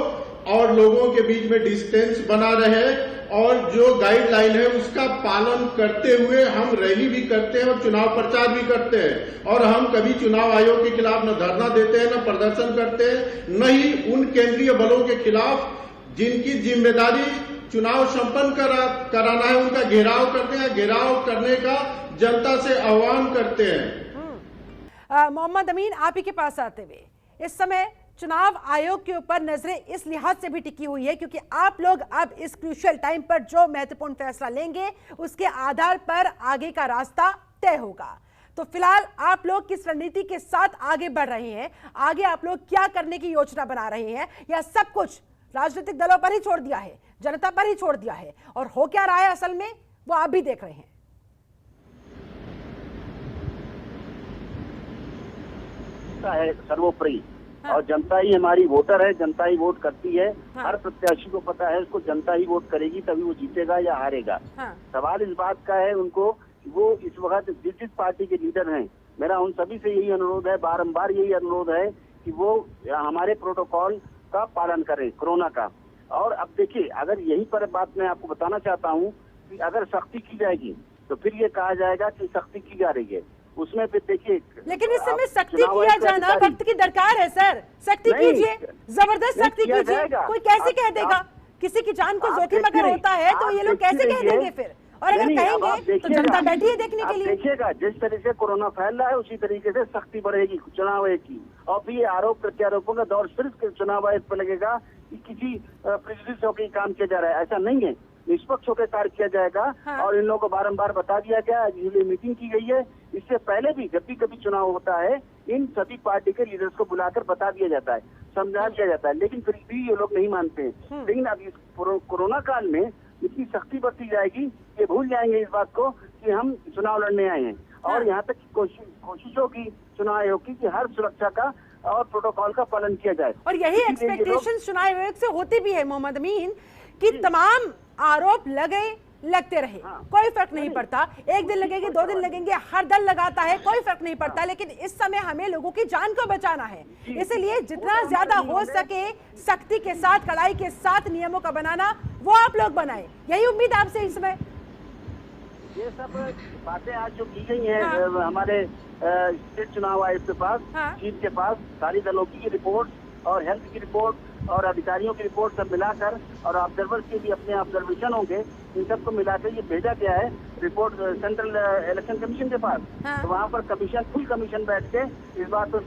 [SPEAKER 6] और लोगों के बीच में डिस्टेंस बना रहे और जो गाइडलाइन है उसका पालन करते हुए हम रैली भी करते हैं और चुनाव प्रचार भी करते हैं। और हम कभी चुनाव आयोग के खिलाफ न धरना देते हैं, न प्रदर्शन करते हैं, न ही उन केंद्रीय बलों के खिलाफ जिनकी जिम्मेदारी चुनाव संपन्न कराना है उनका घेराव करते हैं। घेराव करने का जनता से आह्वान करते हैं।
[SPEAKER 1] मोहम्मद अमीन, आप ही के पास आते हुए, इस समय चुनाव आयोग के ऊपर नजरें इस लिहाज से भी टिकी हुई है क्योंकि आप लोग अब इस क्रूशियल टाइम पर जो महत्वपूर्ण फैसला लेंगे उसके आधार पर आगे का रास्ता तय होगा। तो फिलहाल आप लोग किस रणनीति के साथ आगे बढ़ रहे हैं? आगे आप लोग क्या करने की योजना बना रहे हैं, या सब कुछ राजनीतिक दलों पर ही छोड़ दिया है, जनता पर ही छोड़ दिया है, और हो क्या रहा है असल में वो आप भी देख रहे हैं?
[SPEAKER 5] है सर्वोपरि और जनता ही हमारी वोटर है, जनता ही वोट करती है। हर प्रत्याशी को पता है उसको जनता ही वोट करेगी, तभी वो जीतेगा या हारेगा। सवाल इस बात का है उनको, वो इस वक्त जिस पार्टी के लीडर हैं, मेरा उन सभी से यही अनुरोध है, बारंबार यही अनुरोध है कि वो हमारे प्रोटोकॉल का पालन करें कोरोना का। और अब देखिए, अगर यही पर बात मैं आपको बताना चाहता हूँ कि अगर सख्ती की जाएगी तो फिर ये कहा जाएगा कि सख्ती की जा रही है, उसमें फिर देखिए।
[SPEAKER 1] लेकिन इस समय सख्ती किया जाना वक्त की दरकार है सर। सख्ती कीजिए, जबरदस्त सख्ती कीजिए। कोई कैसे कह देगा? किसी की जान को जोखिम अगर होता है तो ये लोग कैसे कह देंगे फिर? और अगर कहेंगे तो जनता बैठी है देखने के लिए।
[SPEAKER 5] देखिएगा, जिस तरीके से कोरोना फैल रहा है उसी तरीके से सख्ती बढ़ेगी चुनाव आयोग की। और फिर ये आरोप प्रत्यारोपों का दौर सिर्फ चुनाव आयोग पर लगेगा कि किसी प्रेजुडिस होकर काम किया जा रहा है। ऐसा नहीं है, निष्पक्ष होकर कार्य किया जाएगा। और इन लोगों को बारंबार बता दिया गया, इसलिए मीटिंग की गई है। इससे पहले भी जब भी कभी चुनाव होता है इन सभी पार्टी के लीडर्स को बुलाकर बता दिया जाता है, समझा दिया जाता है, लेकिन फिर भी ये लोग नहीं मानते हैं। लेकिन अब इस कोरोना काल में इतनी सख्ती बरती जाएगी, ये भूल जाएंगे इस बात को कि हम चुनाव लड़ने आए हैं। और यहाँ तक कोशिश होगी चुनाव आयोग की कि हर सुरक्षा का और प्रोटोकॉल का पालन किया जाए।
[SPEAKER 1] और यही एक्सपेक्टेशन चुनाव आयोग से होती भी है मोहम्मद अमीन, कि तमाम आरोप लगते रहे, कोई फर्क नहीं पड़ता। एक दिन लगेंगे, 2 दिन लगेंगे, हर दल लगाता है, कोई फर्क नहीं पड़ता। लेकिन इस समय हमें लोगों की जान को बचाना है, इसलिए जितना ज्यादा हो सके सख्ती के साथ, कड़ाई के साथ नियमों का बनाना वो आप लोग बनाएं। यही उम्मीद आपसे इस समय।
[SPEAKER 5] ये सब बातें आज जो की गई हैं हमारे स्टेट चुनाव आयोग के पास, चीफ के पास, सारी दलों की रिपोर्ट और हेल्थ की रिपोर्ट और अधिकारियों की रिपोर्ट सब मिलाकर, और ऑब्जर्वर्स के भी अपने ऑब्जर्वेशन होंगे, इन सबको मिलाकर ये भेजा गया है रिपोर्ट सेंट्रल इलेक्शन कमीशन के पास। तो वहाँ पर कमीशन, फुल कमीशन बैठ के इस बात को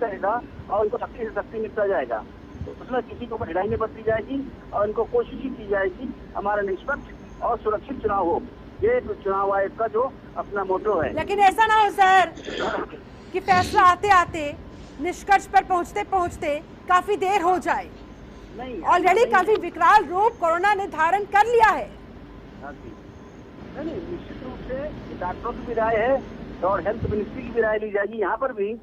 [SPEAKER 5] करेगा और इनको सख्ती से सख्ती मिलता जाएगा। तो उसमें किसी को ढिलाई नहीं बरती जाएगी और इनको कोशिश ही की जाएगी हमारा निष्पक्ष और सुरक्षित चुनाव हो। ये चुनाव आयोग का जो अपना मोटो है।
[SPEAKER 1] लेकिन ऐसा ना हो सर कि फैसला आते आते निष्कर्ष पर पहुंचते पहुंचते काफी देर हो जाए।
[SPEAKER 5] नहीं,
[SPEAKER 1] ऑलरेडी काफी विकराल रूप कोरोना ने धारण कर लिया है।
[SPEAKER 5] हाँ जी। नहीं, निश्चित रूप से डॉक्टरों की भी राय है और हेल्थ मिनिस्ट्री की भी राय ली जाएगी यहाँ पर भी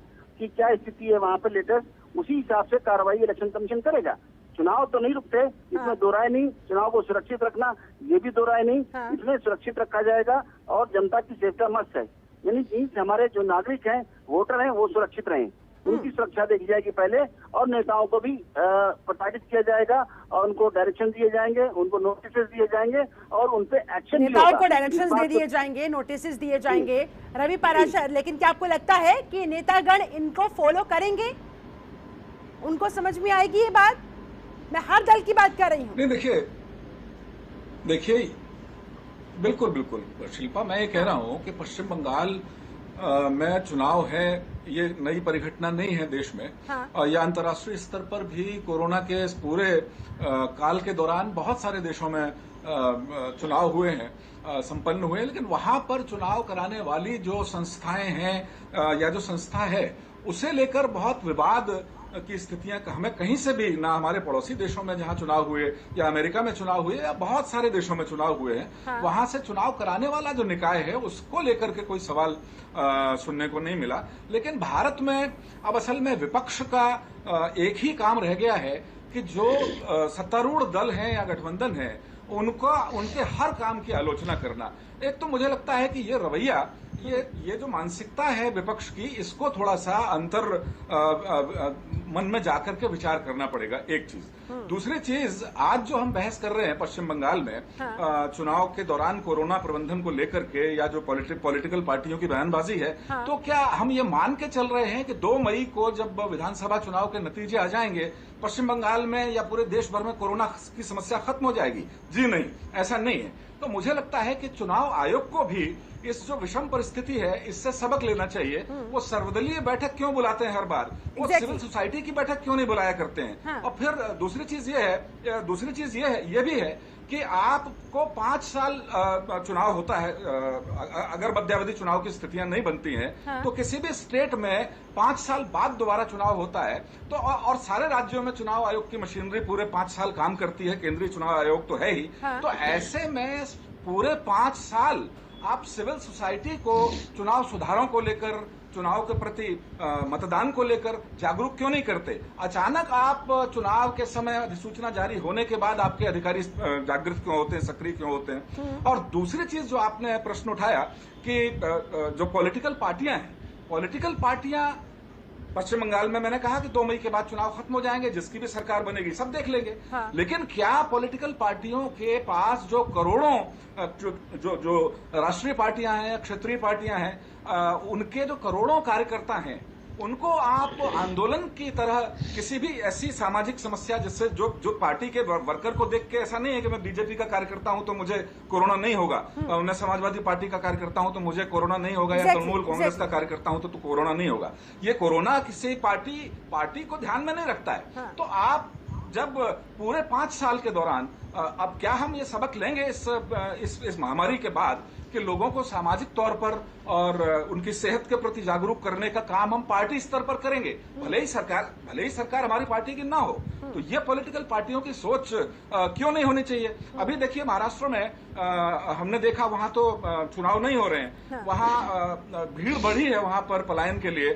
[SPEAKER 5] कि क्या स्थिति है वहाँ पर लेटेस्ट, उसी हिसाब से कार्रवाई इलेक्शन कमीशन करेगा। चुनाव तो नहीं रुकते, इसमें दो राय नहीं। चुनाव को सुरक्षित रखना, ये भी दो राय नहीं। इसमें सुरक्षित रखा जाएगा और जनता की सेफ्टी मस्ट है, यानी हमारे जो नागरिक हैं, वोटर हैं, वो सुरक्षित रहें, उनकी सुरक्षा देखी जाएगी पहले, और नेताओं को भी प्रताड़ित किया जाएगा और उनको डायरेक्शन दिए जाएंगे, उनको नोटिस दिए जाएंगे और उन पे एक्शन भी होगा।
[SPEAKER 1] नेताओं को डायरेक्शंस दे दिए जाएंगे, नोटिस दिए जाएंगे। रवि पाराशर, लेकिन क्या आपको लगता है कि नेतागण इनको फॉलो करेंगे? उनको समझ में आएगी ये बात? मैं हर दल की बात कर रही हूँ।
[SPEAKER 7] नहीं, देखिए बिल्कुल बिल्कुल शिल्पा, मैं ये कह रहा हूँ कि पश्चिम बंगाल में चुनाव है, ये नई परिघटना नहीं है देश में। हाँ। या अंतर्राष्ट्रीय स्तर पर भी कोरोना के इस पूरे काल के दौरान बहुत सारे देशों में चुनाव हुए हैं, संपन्न हुए हैं, लेकिन वहां पर चुनाव कराने वाली जो संस्थाएं हैं या जो संस्था है, उसे लेकर बहुत विवाद की स्थितियां हमें कहीं से भी, ना हमारे पड़ोसी देशों में जहां चुनाव हुए या अमेरिका में चुनाव हुए या बहुत सारे देशों में चुनाव हुए हैं, हाँ। वहां से चुनाव कराने वाला जो निकाय है उसको लेकर के कोई सवाल सुनने को नहीं मिला। लेकिन भारत में अब असल में विपक्ष का एक ही काम रह गया है कि जो सत्तारूढ़ दल हैं या गठबंधन है, उनके हर काम की आलोचना करना। एक तो मुझे लगता है कि ये रवैया, ये जो मानसिकता है विपक्ष की, इसको थोड़ा सा मन में जाकर के विचार करना पड़ेगा, एक चीज। दूसरी चीज, आज जो हम बहस कर रहे हैं पश्चिम बंगाल में, हाँ। चुनाव के दौरान कोरोना प्रबंधन को लेकर के या जो पॉलिटिकल पार्टियों की बयानबाजी है, हाँ। तो क्या हम ये मान के चल रहे हैं कि 2 मई को जब विधानसभा चुनाव के नतीजे आ जाएंगे, पश्चिम बंगाल में या पूरे देश भर में कोरोना की समस्या खत्म हो जाएगी? जी नहीं, ऐसा नहीं है। तो मुझे लगता है कि चुनाव आयोग को भी इस जो विषम परिस्थिति है, इससे सबक लेना चाहिए। वो सर्वदलीय बैठक क्यों बुलाते हैं हर बार? वो सिविल सोसाइटी की बैठक क्यों नहीं बुलाया करते हैं? हाँ। और फिर दूसरी चीज ये भी है कि आपको 5 साल चुनाव होता है, अगर मध्यावधि चुनाव की स्थितियां नहीं बनती हैं, हाँ। तो किसी भी स्टेट में 5 साल बाद दोबारा चुनाव होता है, तो और सारे राज्यों में चुनाव आयोग की मशीनरी पूरे 5 साल काम करती है, केंद्रीय चुनाव आयोग तो है ही। हाँ। तो ऐसे में पूरे 5 साल आप सिविल सोसाइटी को चुनाव सुधारों को लेकर, चुनाव के प्रति मतदान को लेकर जागरूक क्यों नहीं करते? अचानक आप चुनाव के समय अधिसूचना जारी होने के बाद आपके अधिकारी जागृत क्यों होते हैं, सक्रिय क्यों होते हैं? और दूसरी चीज जो आपने प्रश्न उठाया कि जो पॉलिटिकल पार्टियां पश्चिम बंगाल में, मैंने कहा कि 2 मई के बाद चुनाव खत्म हो जाएंगे, जिसकी भी सरकार बनेगी सब देख लेंगे। हाँ। लेकिन क्या पॉलिटिकल पार्टियों के पास जो करोड़ों जो राष्ट्रीय पार्टियां हैं, क्षेत्रीय पार्टियां हैं, उनके जो करोड़ों कार्यकर्ता हैं, उनको आप आंदोलन की तरह किसी भी ऐसी सामाजिक समस्या जिससे जो पार्टी के वर्कर को देख के, ऐसा नहीं है कि मैं बीजेपी का कार्यकर्ता हूं तो मुझे कोरोना नहीं होगा, मैं समाजवादी पार्टी का कार्यकर्ता हूं तो मुझे कोरोना नहीं होगा, या तृणमूल कांग्रेस का कार्यकर्ता हूं तो कोरोना नहीं होगा। ये कोरोना किसी पार्टी को ध्यान में नहीं रखता है। हाँ। तो आप जब पूरे 5 साल के दौरान, अब क्या हम ये सबक लेंगे इस महामारी के बाद कि लोगों को सामाजिक तौर पर और उनकी सेहत के प्रति जागरूक करने का काम हम पार्टी स्तर पर करेंगे, भले ही सरकार हमारी पार्टी की ना हो। तो ये पॉलिटिकल पार्टियों की सोच क्यों नहीं होनी चाहिए? अभी देखिए महाराष्ट्र में हमने देखा, वहां तो चुनाव नहीं हो रहे हैं, वहां भीड़ बढ़ी है वहां पर पलायन के लिए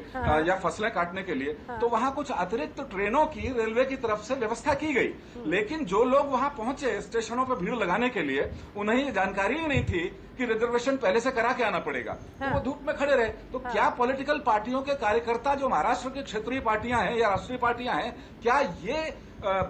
[SPEAKER 7] या फसलें काटने के लिए, तो वहां कुछ अतिरिक्त ट्रेनों की रेलवे की तरफ से व्यवस्था की गई। लेकिन जो लोग वहां पहुंचे स्टेशनों पर भीड़ लगाने के लिए, उन्हें ये जानकारी ही नहीं थी कि रिजर्वेशन पहले से करा के आना पड़ेगा। हाँ। तो वो धूप में खड़े रहे। तो हाँ। क्या पॉलिटिकल पार्टियों के कार्यकर्ता जो महाराष्ट्र की क्षेत्रीय पार्टियां हैं या राष्ट्रीय पार्टियां हैं, क्या ये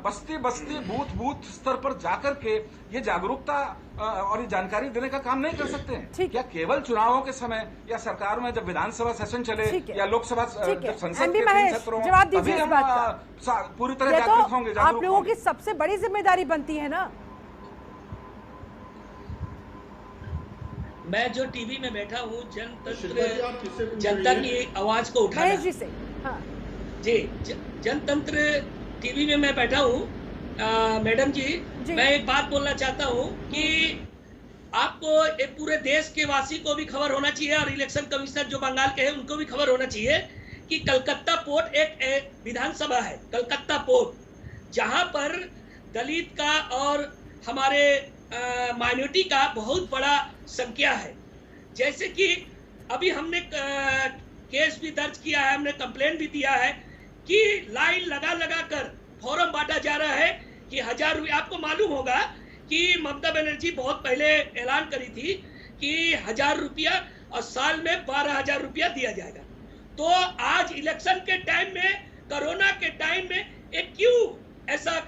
[SPEAKER 7] बस्ती बूथ स्तर पर जाकर के ये जागरूकता और ये जानकारी देने का काम नहीं कर सकते हैं? क्या केवल चुनावों के समय या सरकार में जब विधानसभा सेशन चले या लोकसभा जब संसद के 3 सत्रों,
[SPEAKER 1] जवाब दीजिए इस बात का।
[SPEAKER 7] पूरी तरह जागरूक होंगे।
[SPEAKER 1] आप लोगों की सबसे बड़ी जिम्मेदारी बनती है ना।
[SPEAKER 4] मैं जो टीवी में बैठा हूँ, जनता की आवाज को उठाना
[SPEAKER 1] जी से। हाँ।
[SPEAKER 4] जी, जनतंत्र टीवी में मैं बैठा हूँ। मैडम जी, मैं एक बात बोलना चाहता हूँ कि आपको पूरे देश के वासी को भी खबर होना चाहिए और इलेक्शन कमिश्नर जो बंगाल के हैं उनको भी खबर होना चाहिए कि कलकत्ता पोर्ट एक विधानसभा है, कलकत्ता पोर्ट, जहां पर दलित का और हमारे माइनॉरिटी का बहुत बड़ा संख्या है। जैसे कि अभी हमने केस भी दर्ज किया है, हमने कंप्लेंट भी दिया है कि लाइन लगा लगा कर फॉर्म बांटा जा रहा है कि 1000 रुपये। आपको मालूम होगा कि ममता बनर्जी बहुत पहले ऐलान करी थी कि 1000 रुपया और साल में 12,000 रुपया दिया जाएगा। तो आज इलेक्शन के टाइम में, कोरोना के टाइम में एक क्यों ऐसा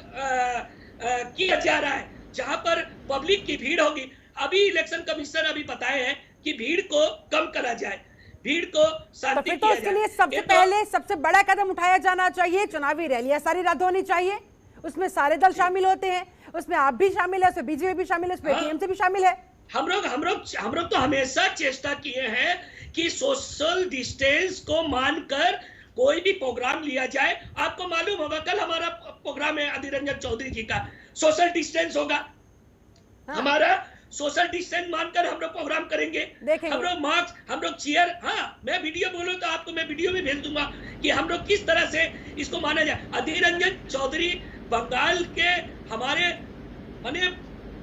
[SPEAKER 4] किया जा रहा है जहां पर पब्लिक की भीड़ होगी। अभी इलेक्शन कमीशन अभी बताए हैं कि भीड़ को कम करा जाए, भीड़ को शांति
[SPEAKER 1] तो फिर तो इसके लिए सबसे पहले सबसे बड़ा कदम उठाया जाना चाहिए, चुनावी रैलियां सारी रद्द होनी चाहिए, उसमें सारे दल शामिल होते हैं, उसमें आप भी शामिल है, उसमें बीजेपी भी शामिल है, उसमें टीएमसी भी शामिल है।
[SPEAKER 4] हम लोग तो हमेशा चेष्टा किए हैं कि सोशल डिस्टेंस को मानकर कोई भी प्रोग्राम लिया जाए। आपको मालूम होगा कल हमारा प्रोग्राम है अधीर रंजन चौधरी जी का, सोशल डिस्टेंस होगा। हमारा सोशल डिस्टेंस मानकर हम लोग प्रोग्राम करेंगे, हम लोग मास्क, हम लोग चेयर। हाँ, मैं वीडियो बोलूं तो आपको मैं वीडियो भी भेज दूंगा कि हम लोग किस तरह से इसको माना जाए। अधीर रंजन चौधरी बंगाल के हमारे माने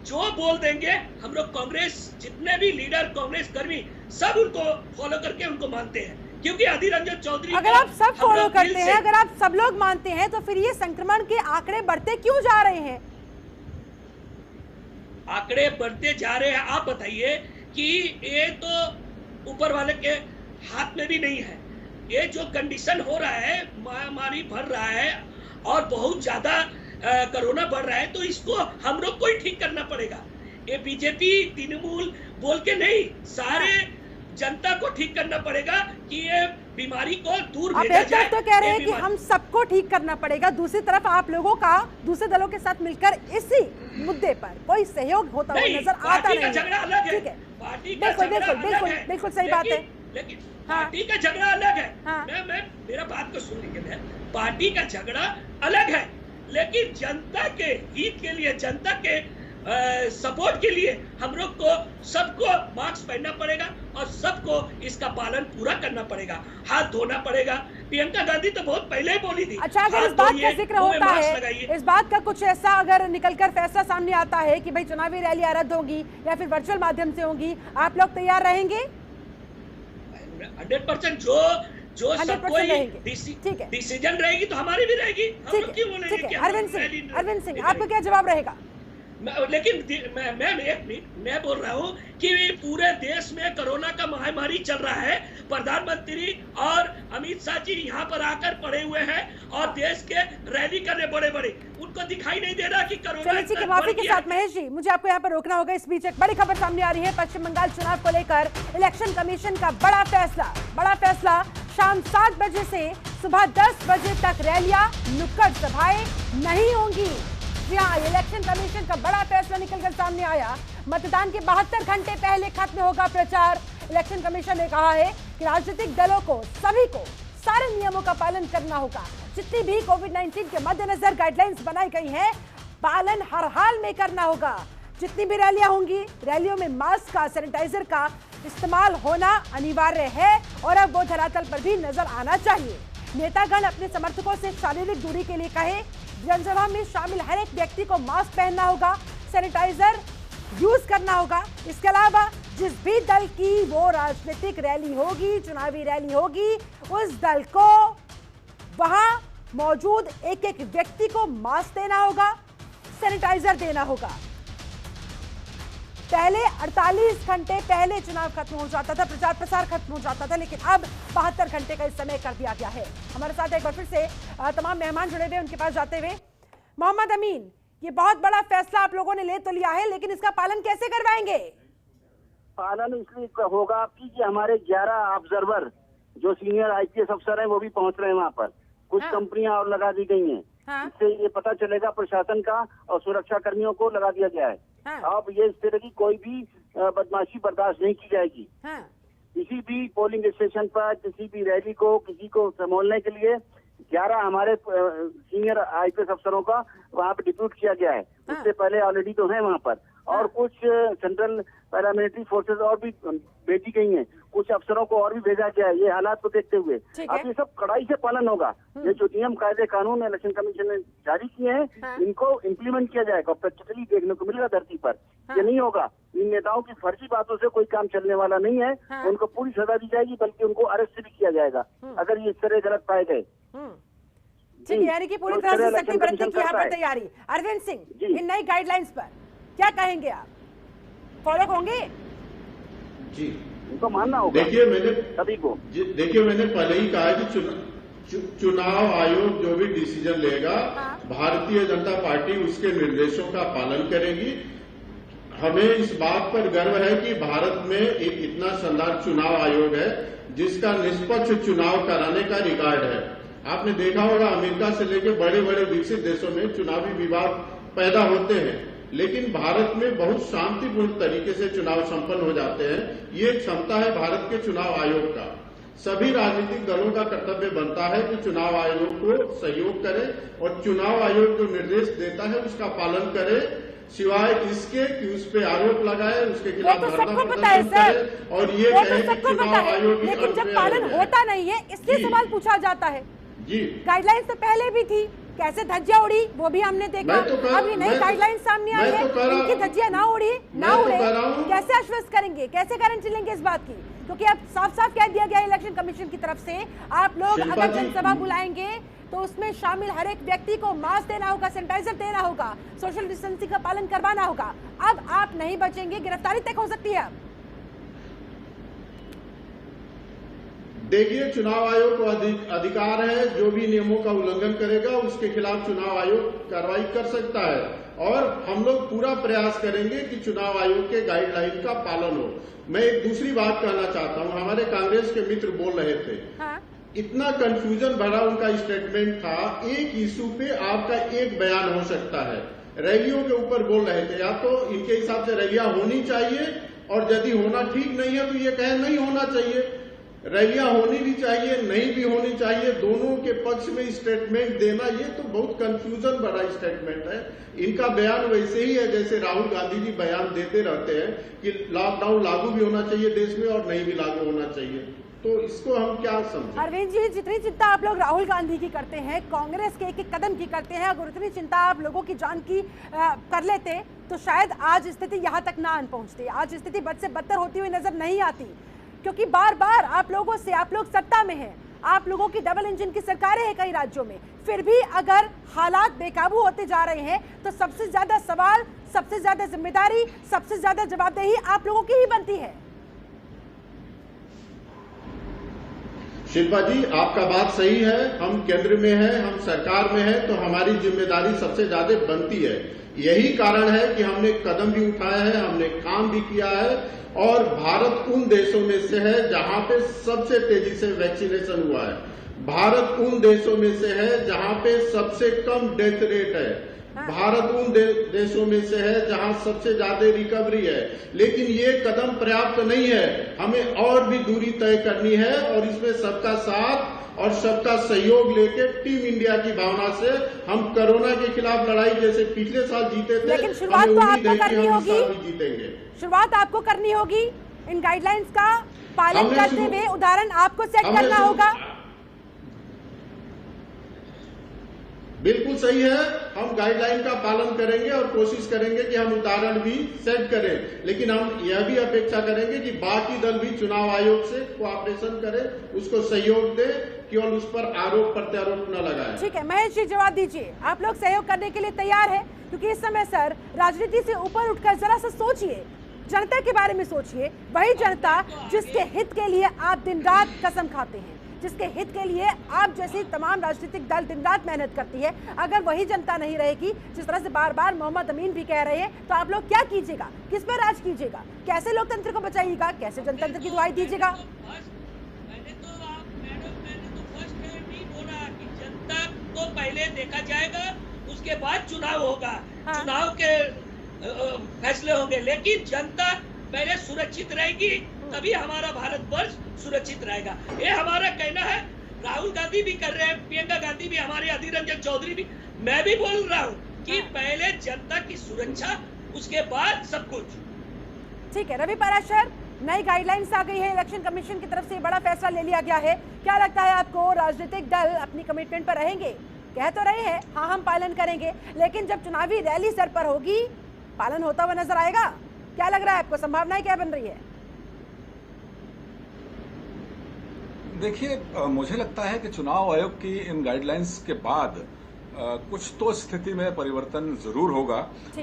[SPEAKER 4] जो बोल देंगे, हम लोग कांग्रेस जितने भी लीडर, कांग्रेस कर्मी सब उनको फॉलो करके उनको मानते हैं, क्योंकि अधीर रंजन चौधरी
[SPEAKER 1] अगर आप सब फॉलो करते हैं, अगर आप सब लोग मानते हैं, तो फिर ये संक्रमण के आंकड़े बढ़ते क्यों जा रहे हैं?
[SPEAKER 4] आंकड़े बढ़ते जा रहे हैं, आप बताइए कि ये तो ऊपर वाले के हाथ में भी नहीं है। ये जो कंडीशन हो रहा है, महामारी बढ़ रहा है और बहुत ज्यादा कोरोना बढ़ रहा है, तो इसको हम लोग को ही ठीक करना पड़ेगा। ये बीजेपी तृणमूल बोल के नहीं, सारे जनता को ठीक करना पड़ेगा कि ये बीमारी को दूर भेजा जाए।
[SPEAKER 1] तो कह रहे हैं कि हम सबको ठीक करना पड़ेगा, दूसरी तरफ आप लोगों का दूसरे दलों के साथ मिलकर इसी मुद्दे पर कोई सहयोग होता हुआ नजर आता नहीं है।
[SPEAKER 4] झगड़ा अलग है,
[SPEAKER 1] ठीक है,
[SPEAKER 4] पार्टी का
[SPEAKER 1] बिल्कुल सही बात है,
[SPEAKER 4] लेकिन पार्टी का झगड़ा अलग है। मैं मेरा बात को सुन लीजिए, पार्टी का झगड़ा अलग है, लेकिन जनता के हित के लिए, जनता के सपोर्ट के लिए हम लोग को सबको मास्क पहनना पड़ेगा और सबको इसका पालन पूरा करना पड़ेगा, हाथ धोना पड़ेगा। प्रियंका गांधी तो बहुत पहले ही बोली थी।
[SPEAKER 1] अच्छा, अगर इस बात का जिक्र होता है, इस बात का कुछ ऐसा अगर निकलकर फैसला सामने आता है कि भाई चुनावी रैलियां रद्द होंगी या फिर वर्चुअल माध्यम से होंगी, आप लोग तैयार रहेंगे?
[SPEAKER 4] 100% जो सब कोई डिसीजन रहेगी तो हमारी भी रहेगी। हम लोग क्यों बोलेंगे कि
[SPEAKER 1] अरविंद सिंह, आपका क्या जवाब रहेगा?
[SPEAKER 4] लेकिन मैं बोल रहा हूँ कि पूरे देश में कोरोना का महामारी चल रहा है, प्रधानमंत्री और अमित शाह जी यहाँ पर आकर पड़े हुए हैं और देश के रैली करने बड़े बड़े, उनको दिखाई नहीं दे रहा कि कोरोना
[SPEAKER 1] के माफी के साथ महेश जी, मुझे आपको यहाँ पर रोकना होगा। इस बीच एक बड़ी खबर सामने आ रही है, पश्चिम बंगाल चुनाव को लेकर इलेक्शन कमीशन का बड़ा फैसला। शाम 7 बजे से सुबह 10 बजे तक रैलियां, नुक्कड़ सभाएं नहीं होंगी। यहाँ इलेक्शन कमीशन का बड़ा फैसला निकलकर सामने आया। मतदान के 72 घंटे पहले खत्म होगा प्रचार। इलेक्शन कमीशन ने कहा है कि राजनीतिक दलों को, सभी को सारे नियमों का पालन करना होगा। जितनी भी कोविड-19 के मद्देनजर गाइडलाइंस बनाई गई है, पालन हर हाल में करना होगा। जितनी भी रैलियां होंगी, रैलियों में मास्क का, सैनिटाइजर का इस्तेमाल होना अनिवार्य है और अब वो धरातल पर भी नजर आना चाहिए। नेतागण अपने समर्थकों से शारीरिक दूरी के लिए कहे, जनसभा में शामिल हर एक व्यक्ति को मास्क पहनना होगा, सैनिटाइजर यूज करना होगा। इसके अलावा जिस भी दल की वो राजनीतिक रैली होगी, चुनावी रैली होगी, उस दल को वहां मौजूद एक एक व्यक्ति को मास्क देना होगा, सैनिटाइजर देना होगा। पहले 48 घंटे पहले चुनाव खत्म हो जाता था, प्रचार प्रसार खत्म हो जाता था, लेकिन अब 72 घंटे का इस समय कर दिया गया है। हमारे साथ एक बार फिर से तमाम मेहमान जुड़े हुए, उनके पास जाते हुए मोहम्मद अमीन, ये बहुत बड़ा फैसला आप लोगों ने ले तो लिया है, लेकिन इसका पालन कैसे करवाएंगे?
[SPEAKER 5] पालन इसलिए होगा कि हमारे 11 ऑब्जर्वर जो सीनियर आईपीएस अफसर हैं वो भी पहुंच रहे हैं वहाँ पर। कुछ कंपनियां और लगा दी गई हैं। इससे ये पता चलेगा प्रशासन का और सुरक्षा कर्मियों को लगा दिया गया है। अब ये इस तरह की कोई भी बदमाशी बर्दाश्त नहीं की जाएगी। किसी भी पोलिंग स्टेशन पर, किसी भी रैली को, किसी को संभालने के लिए 11 हमारे सीनियर आईपीएस अफसरों का वहाँ पे डिप्यूट किया गया है। उससे पहले ऑलरेडी तो है वहाँ पर, और कुछ सेंट्रल पैरामिलिट्री फोर्सेस और भी भेजी गई हैं, कुछ अफसरों को और भी भेजा गया है। ये हालात को देखते हुए अब ये सब कड़ाई से पालन होगा। ये जो नियम कायदे कानून इलेक्शन कमीशन ने जारी किए हैं इनको इम्प्लीमेंट किया जाएगा। प्रैक्टिकली देखने को मिलेगा धरती पर। ये नहीं होगा, इन नेताओं की फर्जी बातों से कोई काम चलने वाला नहीं है। उनको पूरी सजा दी जाएगी, बल्कि उनको अरेस्ट भी किया जाएगा अगर ये इस तरह गलत पाए गए।
[SPEAKER 1] ठीक है, यानी कि पूरी तरह से सख्ती बरतने की यहाँ पर तैयारी। अरविंद सिंह, इन नई गाइडलाइंस पर क्या कहेंगे आप? फॉलो होंगे?
[SPEAKER 6] जी,
[SPEAKER 5] उनको मानना होगा।
[SPEAKER 6] देखिए मैंने
[SPEAKER 5] सभी को
[SPEAKER 6] देखिए मैंने पहले ही कहा है कि चुनाव आयोग जो भी डिसीजन लेगा, भारतीय जनता पार्टी उसके निर्देशों का पालन करेगी। हमें इस बात पर गर्व है कि भारत में एक इतना शानदार चुनाव आयोग है जिसका निष्पक्ष चुनाव कराने का रिकॉर्ड है। आपने देखा होगा अमेरिका से लेकर बड़े बड़े विकसित देशों में चुनावी विवाद पैदा होते हैं, लेकिन भारत में बहुत शांतिपूर्ण तरीके से चुनाव संपन्न हो जाते हैं। ये क्षमता है भारत के चुनाव आयोग का। सभी राजनीतिक दलों का कर्तव्य बनता है कि चुनाव आयोग को सहयोग करे और चुनाव आयोग जो निर्देश देता है उसका पालन करे, सिवाय इसके कि उस पे आरोप लगाए, उसके खिलाफ धरना प्रदर्शन करे और ये कहे कि चुनाव आयोग,
[SPEAKER 1] लेकिन जब पालन होता नहीं है इसलिए सवाल पूछा जाता है।
[SPEAKER 6] जी,
[SPEAKER 1] गाइडलाइंस तो पहले भी थी, कैसे धज्जियां उड़ी वो भी हमने देखा। अब ये नई गाइडलाइंस सामने आई है, इनकी धज्जियां ना उड़े, कैसे आश्वस्त करेंगे, कैसे गारंटी लेंगे इस बात की? क्योंकि अब साफ साफ कह दिया गया इलेक्शन कमीशन की तरफ से, आप लोग अगर जनसभा बुलाएंगे तो उसमें शामिल हर एक व्यक्ति को मास्क देना होगा, सैनिटाइजर देना होगा, सोशल डिस्टेंसिंग का पालन करवाना होगा। अब आप नहीं बचेंगे, गिरफ्तारी तक हो सकती है।
[SPEAKER 6] देखिए, चुनाव आयोग को अधिकार है, जो भी नियमों का उल्लंघन करेगा उसके खिलाफ चुनाव आयोग कार्रवाई कर सकता है और हम लोग पूरा प्रयास करेंगे कि चुनाव आयोग के गाइडलाइन का पालन हो। मैं एक दूसरी बात कहना चाहता हूं, हमारे कांग्रेस के मित्र बोल रहे थे, इतना कंफ्यूजन भरा उनका स्टेटमेंट था, एक इशू पे आपका एक बयान हो सकता है। रैलियों के ऊपर बोल रहे थे, या तो इनके हिसाब से रैलियां होनी चाहिए और यदि होना ठीक नहीं है तो ये कहे नहीं होना चाहिए। रैलियां होनी भी चाहिए, नहीं भी होनी चाहिए, दोनों के पक्ष में स्टेटमेंट देना, ये तो बहुत कंफ्यूजन भरा स्टेटमेंट है। इनका बयान वैसे ही है जैसे राहुल गांधी जी बयान देते रहते हैं कि लॉकडाउन लागू भी होना चाहिए देश में और नहीं भी लागू होना चाहिए। तो इसको हम क्या समझें?
[SPEAKER 1] अरविंद जी, जितनी चिंता आप लोग राहुल गांधी की करते हैं, कांग्रेस के एक एक कदम की करते हैं, अगर उतनी चिंता आप लोगों की जान की कर लेते तो शायद आज स्थिति यहाँ तक ना पहुंचती। आज स्थिति बद से बदतर होती हुई नजर नहीं आती, क्योंकि बार बार आप लोगों से, आप लोग सत्ता में हैं, आप लोगों की डबल इंजन की सरकारें हैं कई राज्यों में, फिर भी अगर हालात बेकाबू होते जा रहे हैं तो सबसे ज्यादा सवाल, सबसे ज्यादा जिम्मेदारी, सबसे ज्यादा जवाबदेही आप लोगों की ही बनती है।
[SPEAKER 6] शिल्पा जी, आपका बात सही है, हम केंद्र में हैं, हम सरकार में हैं, तो हमारी जिम्मेदारी सबसे ज्यादा बनती है। यही कारण है कि हमने कदम भी उठाया है, हमने काम भी किया है और भारत उन देशों में से है जहां पे सबसे तेजी से वैक्सीनेशन हुआ है। भारत उन देशों में से है जहां पे सबसे कम डेथ रेट है। भारत उन देशों में से है जहां सबसे ज्यादा रिकवरी है। लेकिन ये कदम पर्याप्त नहीं है, हमें और भी दूरी तय करनी है और इसमें सबका साथ और सबका सहयोग लेके टीम इंडिया की भावना से हम कोरोना के खिलाफ लड़ाई जैसे पिछले साल जीते थे,
[SPEAKER 1] लेकिन शुरुआत तो आपको करनी होगी,
[SPEAKER 6] जीतेंगे।
[SPEAKER 1] शुरुआत आपको करनी होगी, इन गाइडलाइंस का पालन करते हुए उदाहरण आपको सेट करना होगा।
[SPEAKER 6] बिल्कुल सही है, हम गाइडलाइन का पालन करेंगे और कोशिश करेंगे कि हम उदाहरण भी सेट करें, लेकिन हम यह भी अपेक्षा करेंगे कि बाकी दल भी चुनाव आयोग से कोऑपरेशन करें, उसको सहयोग दें, केवल उस पर आरोप प्रत्यारोप न लगाएं।
[SPEAKER 1] ठीक है, महेश जी जवाब दीजिए, आप लोग सहयोग करने के लिए तैयार है? क्योंकि इस समय सर राजनीति से ऊपर उठकर जरा सा सोचिए, जनता के बारे में सोचिए, वही जनता जिसके हित के लिए आप दिन रात कसम खाते हैं, जिसके हित के लिए आप जैसे तमाम राजनीतिक दल दिन रात मेहनत करती है, अगर वही जनता नहीं रहेगी, जिस तरह से बार बार मोहम्मद अमीन भी कह रहे हैं, तो आप लोग क्या कीजिएगा? किस पर राज कीजिएगा? कैसे लोकतंत्र को बचाइएगा? कैसे जनतंत्र की दुहाई दीजिएगा?
[SPEAKER 4] मैंने तो फर्स्ट टाइम ही बोला कि जनता को पहले देखा जाएगा, उसके बाद चुनाव होगा। हाँ। चुनाव के फैसले होंगे, लेकिन जनता पहले सुरक्षित रहेगी तभी हमारा भारतवर्ष सुरक्षित रहेगा। ये हमारा कहना है। राहुल गांधी भी कर रहे हैं, प्रियंका गांधी भी, हमारे अधीर रंजन चौधरी भी, मैं भी बोल रहा हूँ कि पहले जनता की सुरक्षा उसके बाद सब कुछ।
[SPEAKER 1] ठीक है रवि पाराशर, नई गाइडलाइंस आ गई है इलेक्शन कमीशन की तरफ से, बड़ा फैसला ले लिया गया है। क्या लगता है आपको, राजनीतिक दल अपनी कमिटमेंट पर रहेंगे? कह तो रहे हैं हाँ हम पालन करेंगे, लेकिन जब चुनावी रैली सर पर होगी पालन होता हुआ नजर आएगा? क्या लग रहा है आपको, संभावनाएं क्या बन रही है?
[SPEAKER 7] देखिए, मुझे लगता है कि चुनाव आयोग की इन गाइडलाइंस के बाद कुछ तो स्थिति में परिवर्तन जरूर होगा।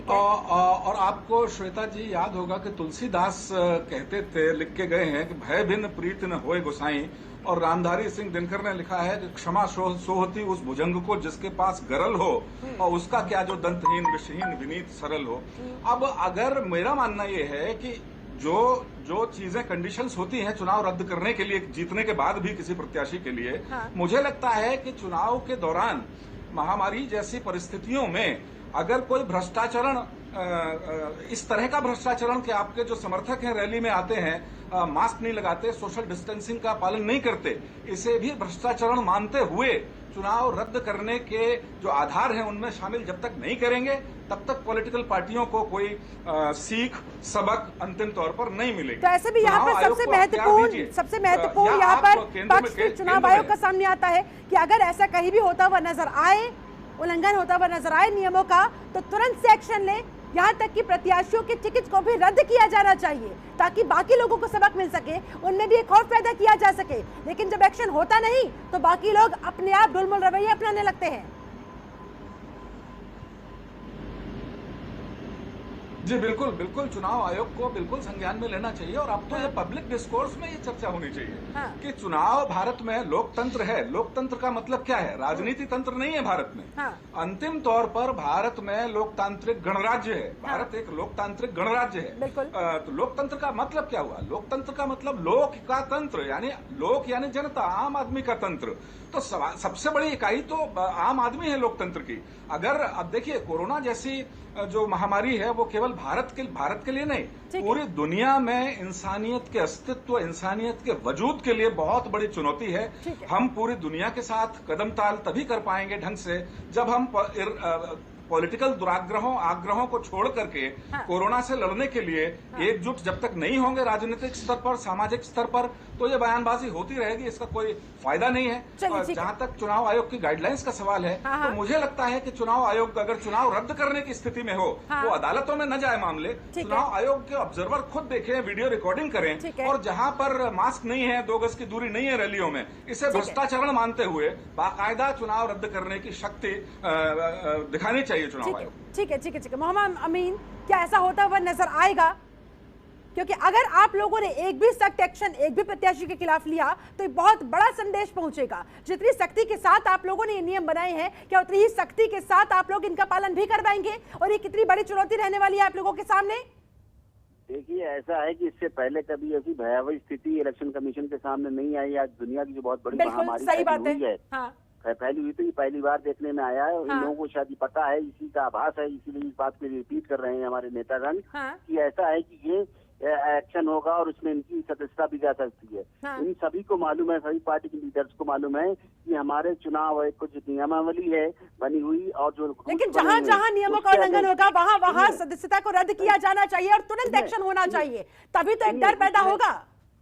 [SPEAKER 7] और आपको श्वेता जी याद होगा कि तुलसीदास कहते थे, लिख के गए हैं कि भय भिन्न प्रीत न होए गोसाई, और रामधारी सिंह दिनकर ने लिखा है कि क्षमा सोहती उस भुजंग को जिसके पास गरल हो, और उसका क्या जो दंतहीन विषहीन विनीत सरल हो। अब अगर मेरा मानना यह है कि जो चीजें कंडीशंस होती हैं चुनाव रद्द करने के लिए, जीतने के बाद भी किसी प्रत्याशी के लिए, मुझे लगता है कि चुनाव के दौरान महामारी जैसी परिस्थितियों में अगर कोई भ्रष्टाचरण, इस तरह का भ्रष्टाचरण कि आपके जो समर्थक हैं रैली में आते हैं, मास्क नहीं लगाते, सोशल डिस्टेंसिंग का पालन नहीं करते, इसे भी भ्रष्टाचरण मानते हुए चुनाव रद्द करने के जो आधार हैं उनमें शामिल जब तक नहीं करेंगे तब तक पॉलिटिकल पार्टियों को कोई सीख सबक अंतिम तौर पर नहीं मिलेगी।
[SPEAKER 1] तो ऐसे भी यहाँ पर सबसे महत्वपूर्ण यहाँ पर पक्ष चुनाव आयोग का सामने आता है कि अगर ऐसा कहीं भी होता हुआ नजर आए, उल्लंघन होता हुआ नजर आए नियमों का, तो तुरंत से एक्शन ले। यहाँ तक कि प्रत्याशियों के टिकट को भी रद्द किया जाना चाहिए ताकि बाकी लोगों को सबक मिल सके, उनमें भी एक खौफ पैदा किया जा सके। लेकिन जब एक्शन होता नहीं तो बाकी लोग अपने आप ढुलमुल रवैया अपनाने लगते हैं।
[SPEAKER 7] जी बिल्कुल बिल्कुल, चुनाव आयोग को बिल्कुल संज्ञान में लेना चाहिए। और अब तो ये पब्लिक डिस्कोर्स में ये चर्चा होनी चाहिए कि चुनाव भारत में लोकतंत्र है। लोकतंत्र का मतलब क्या है? राजनीति तंत्र नहीं है भारत में। अंतिम तौर पर भारत में लोकतांत्रिक गणराज्य है। भारत एक लोकतांत्रिक गणराज्य है। तो लोकतंत्र का मतलब क्या हुआ? लोकतंत्र का मतलब लोक का तंत्र, यानी लोक यानी जनता, आम आदमी का तंत्र। तो सबसे बड़ी इकाई तो आम आदमी है लोकतंत्र की। अगर अब देखिए, कोरोना जैसी जो महामारी है वो केवल भारत के लिए नहीं, पूरी दुनिया में इंसानियत के अस्तित्व, इंसानियत के वजूद के लिए बहुत बड़ी चुनौती है। हम पूरी दुनिया के साथ कदम ताल तभी कर पाएंगे ढंग से जब हम पॉलिटिकल आग्रहों को छोड़ करके कोरोना से लड़ने के लिए एकजुट जब तक नहीं होंगे राजनीतिक स्तर पर, सामाजिक स्तर पर, तो ये बयानबाजी होती रहेगी, इसका कोई फायदा नहीं है। जहां तक चुनाव आयोग की गाइडलाइंस का सवाल है, तो मुझे लगता है कि चुनाव आयोग अगर चुनाव रद्द करने की स्थिति में हो, वो अदालतों में न जाए मामले, चुनाव आयोग के ऑब्जर्वर खुद देखें, वीडियो रिकॉर्डिंग करें, और जहां पर मास्क नहीं है, 2 गज की दूरी नहीं है रैलियों में, इसे भ्रष्टाचरण मानते हुए बाकायदा चुनाव रद्द करने की शक्ति दिखानी चाहिए चुनाव आयोग।
[SPEAKER 1] ठीक है मोहम्मद अमीन, क्या ऐसा होता हुआ नजर आएगा? क्योंकि अगर आप लोगों ने एक भी सख्त एक्शन एक भी प्रत्याशी के खिलाफ लिया तो एक बहुत बड़ा संदेश पहुंचेगा। जितनी सख्ती के साथ आप लोगों ने ये नियम बनाए हैं, क्या उतनी ही सख्ती के साथ आप लोग इनका पालन भी करवाएंगे? और ये कितनी बड़ी चुनौती रहने वाली है आप लोगों के सामने?
[SPEAKER 5] देखिए, ऐसा है कि इससे पहले कभी ऐसी भयावह स्थिति इलेक्शन कमीशन के सामने नहीं आई। आज दुनिया की जो बहुत बड़ी महामारी फैली हुई, तो ये पहली बार देखने में आया है। इन लोगों को शायद पता है, इसी का आभास है, इसीलिए इस बात को रिपीट कर रहे हैं हमारे नेतागण कि ऐसा है कि ये एक्शन होगा और उसमें इनकी सदस्यता भी जा सकती है। इन सभी को मालूम है, सभी पार्टी के लीडर्स को मालूम है कि हमारे चुनाव आयोग को जो नियमावली है बनी हुई, और जो
[SPEAKER 1] लेकिन जहां जहां नियमों का उल्लंघन होगा वहां सदस्यता को रद्द किया जाना चाहिए और तुरंत एक्शन होना चाहिए, तभी तो एक डर पैदा होगा।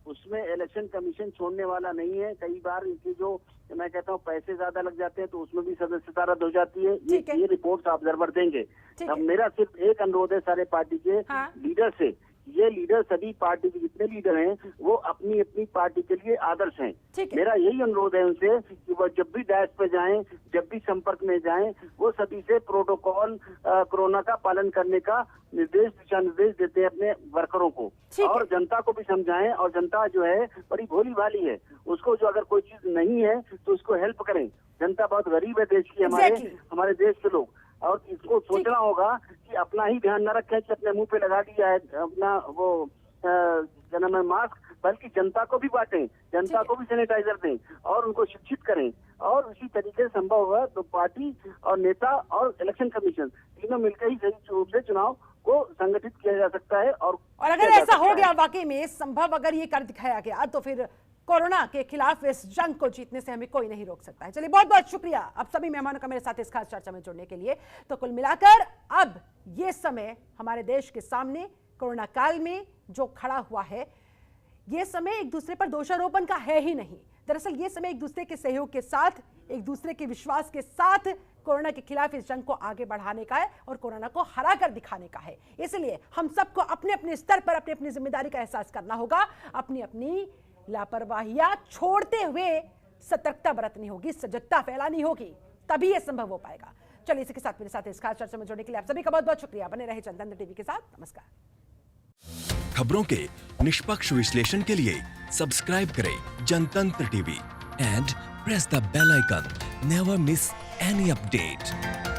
[SPEAKER 5] उसमें इलेक्शन कमीशन छोड़ने वाला नहीं है। कई बार इनके जो मैं कहता हूँ पैसे ज्यादा लग जाते हैं तो उसमें भी सदस्यता रद्द हो जाती है। ये रिपोर्ट ऑब्जर्वर देंगे। अब मेरा सिर्फ एक अनुरोध है सारे पार्टी के लीडर से, ये लीडर सभी पार्टी के जितने लीडर हैं वो अपनी अपनी पार्टी के लिए आदर्श हैं। मेरा यही अनुरोध है उनसे कि वो जब भी डैश पे जाएं, जब भी संपर्क में जाएं, वो सभी से प्रोटोकॉल कोरोना का पालन करने का दिशा निर्देश देते हैं अपने वर्करों को, और जनता को भी समझाएं। और जनता जो है बड़ी भोली भाली है, उसको जो अगर कोई चीज नहीं है तो उसको हेल्प करें। जनता बहुत गरीब है देश की, हमारे देश के लोग, और इसको सोचना होगा कि अपना ही ध्यान न रखें कि अपने मुंह पे लगा दिया है अपना वो क्या नाम है मास्क, बल्कि जनता को भी बांटें, जनता को भी सैनिटाइजर दें और उनको शिक्षित करें। और इसी तरीके से संभव हुआ तो पार्टी और नेता और इलेक्शन कमीशन तीनों मिलकर ही सही रूप से चुनाव को संगठित किया जा सकता है। और
[SPEAKER 1] अगर ऐसा हो गया वाकई में संभव, अगर ये कर दिखाया गया, तो फिर कोरोना के खिलाफ इस जंग को जीतने से हमें कोई नहीं रोक सकता है। चलिए, बहुत बहुत शुक्रिया आप सभी मेहमानों का मेरे साथ इस खास चर्चा में जुड़ने के लिए। तो कुल मिलाकर अब ये समय हमारे देश के सामने कोरोना काल में जो खड़ा हुआ है, ये समय एक दूसरे पर दोषारोपण का है ही नहीं। दरअसल ये समय एक दूसरे के सहयोग के साथ, एक दूसरे के विश्वास के साथ कोरोना के खिलाफ इस जंग को आगे बढ़ाने का है और कोरोना को हरा कर दिखाने का है। इसलिए हम सबको अपने अपने स्तर पर अपनी अपनी जिम्मेदारी का एहसास करना होगा, अपनी अपनी लापरवाहियां छोड़ते हुए सतर्कता बरतनी होगी, सजगता फैलानी होगी, तभी यह संभव हो पाएगा। चलिए, इसी के साथ मेरे साथ इस खास चर्चा में जुड़ने के लिए आप सभी का बहुत बहुत शुक्रिया। बने रहे जनतंत्र टीवी के साथ। नमस्कार।
[SPEAKER 9] खबरों के निष्पक्ष विश्लेषण के लिए सब्सक्राइब करें Jantantra TV and press the bell icon. Never miss any update.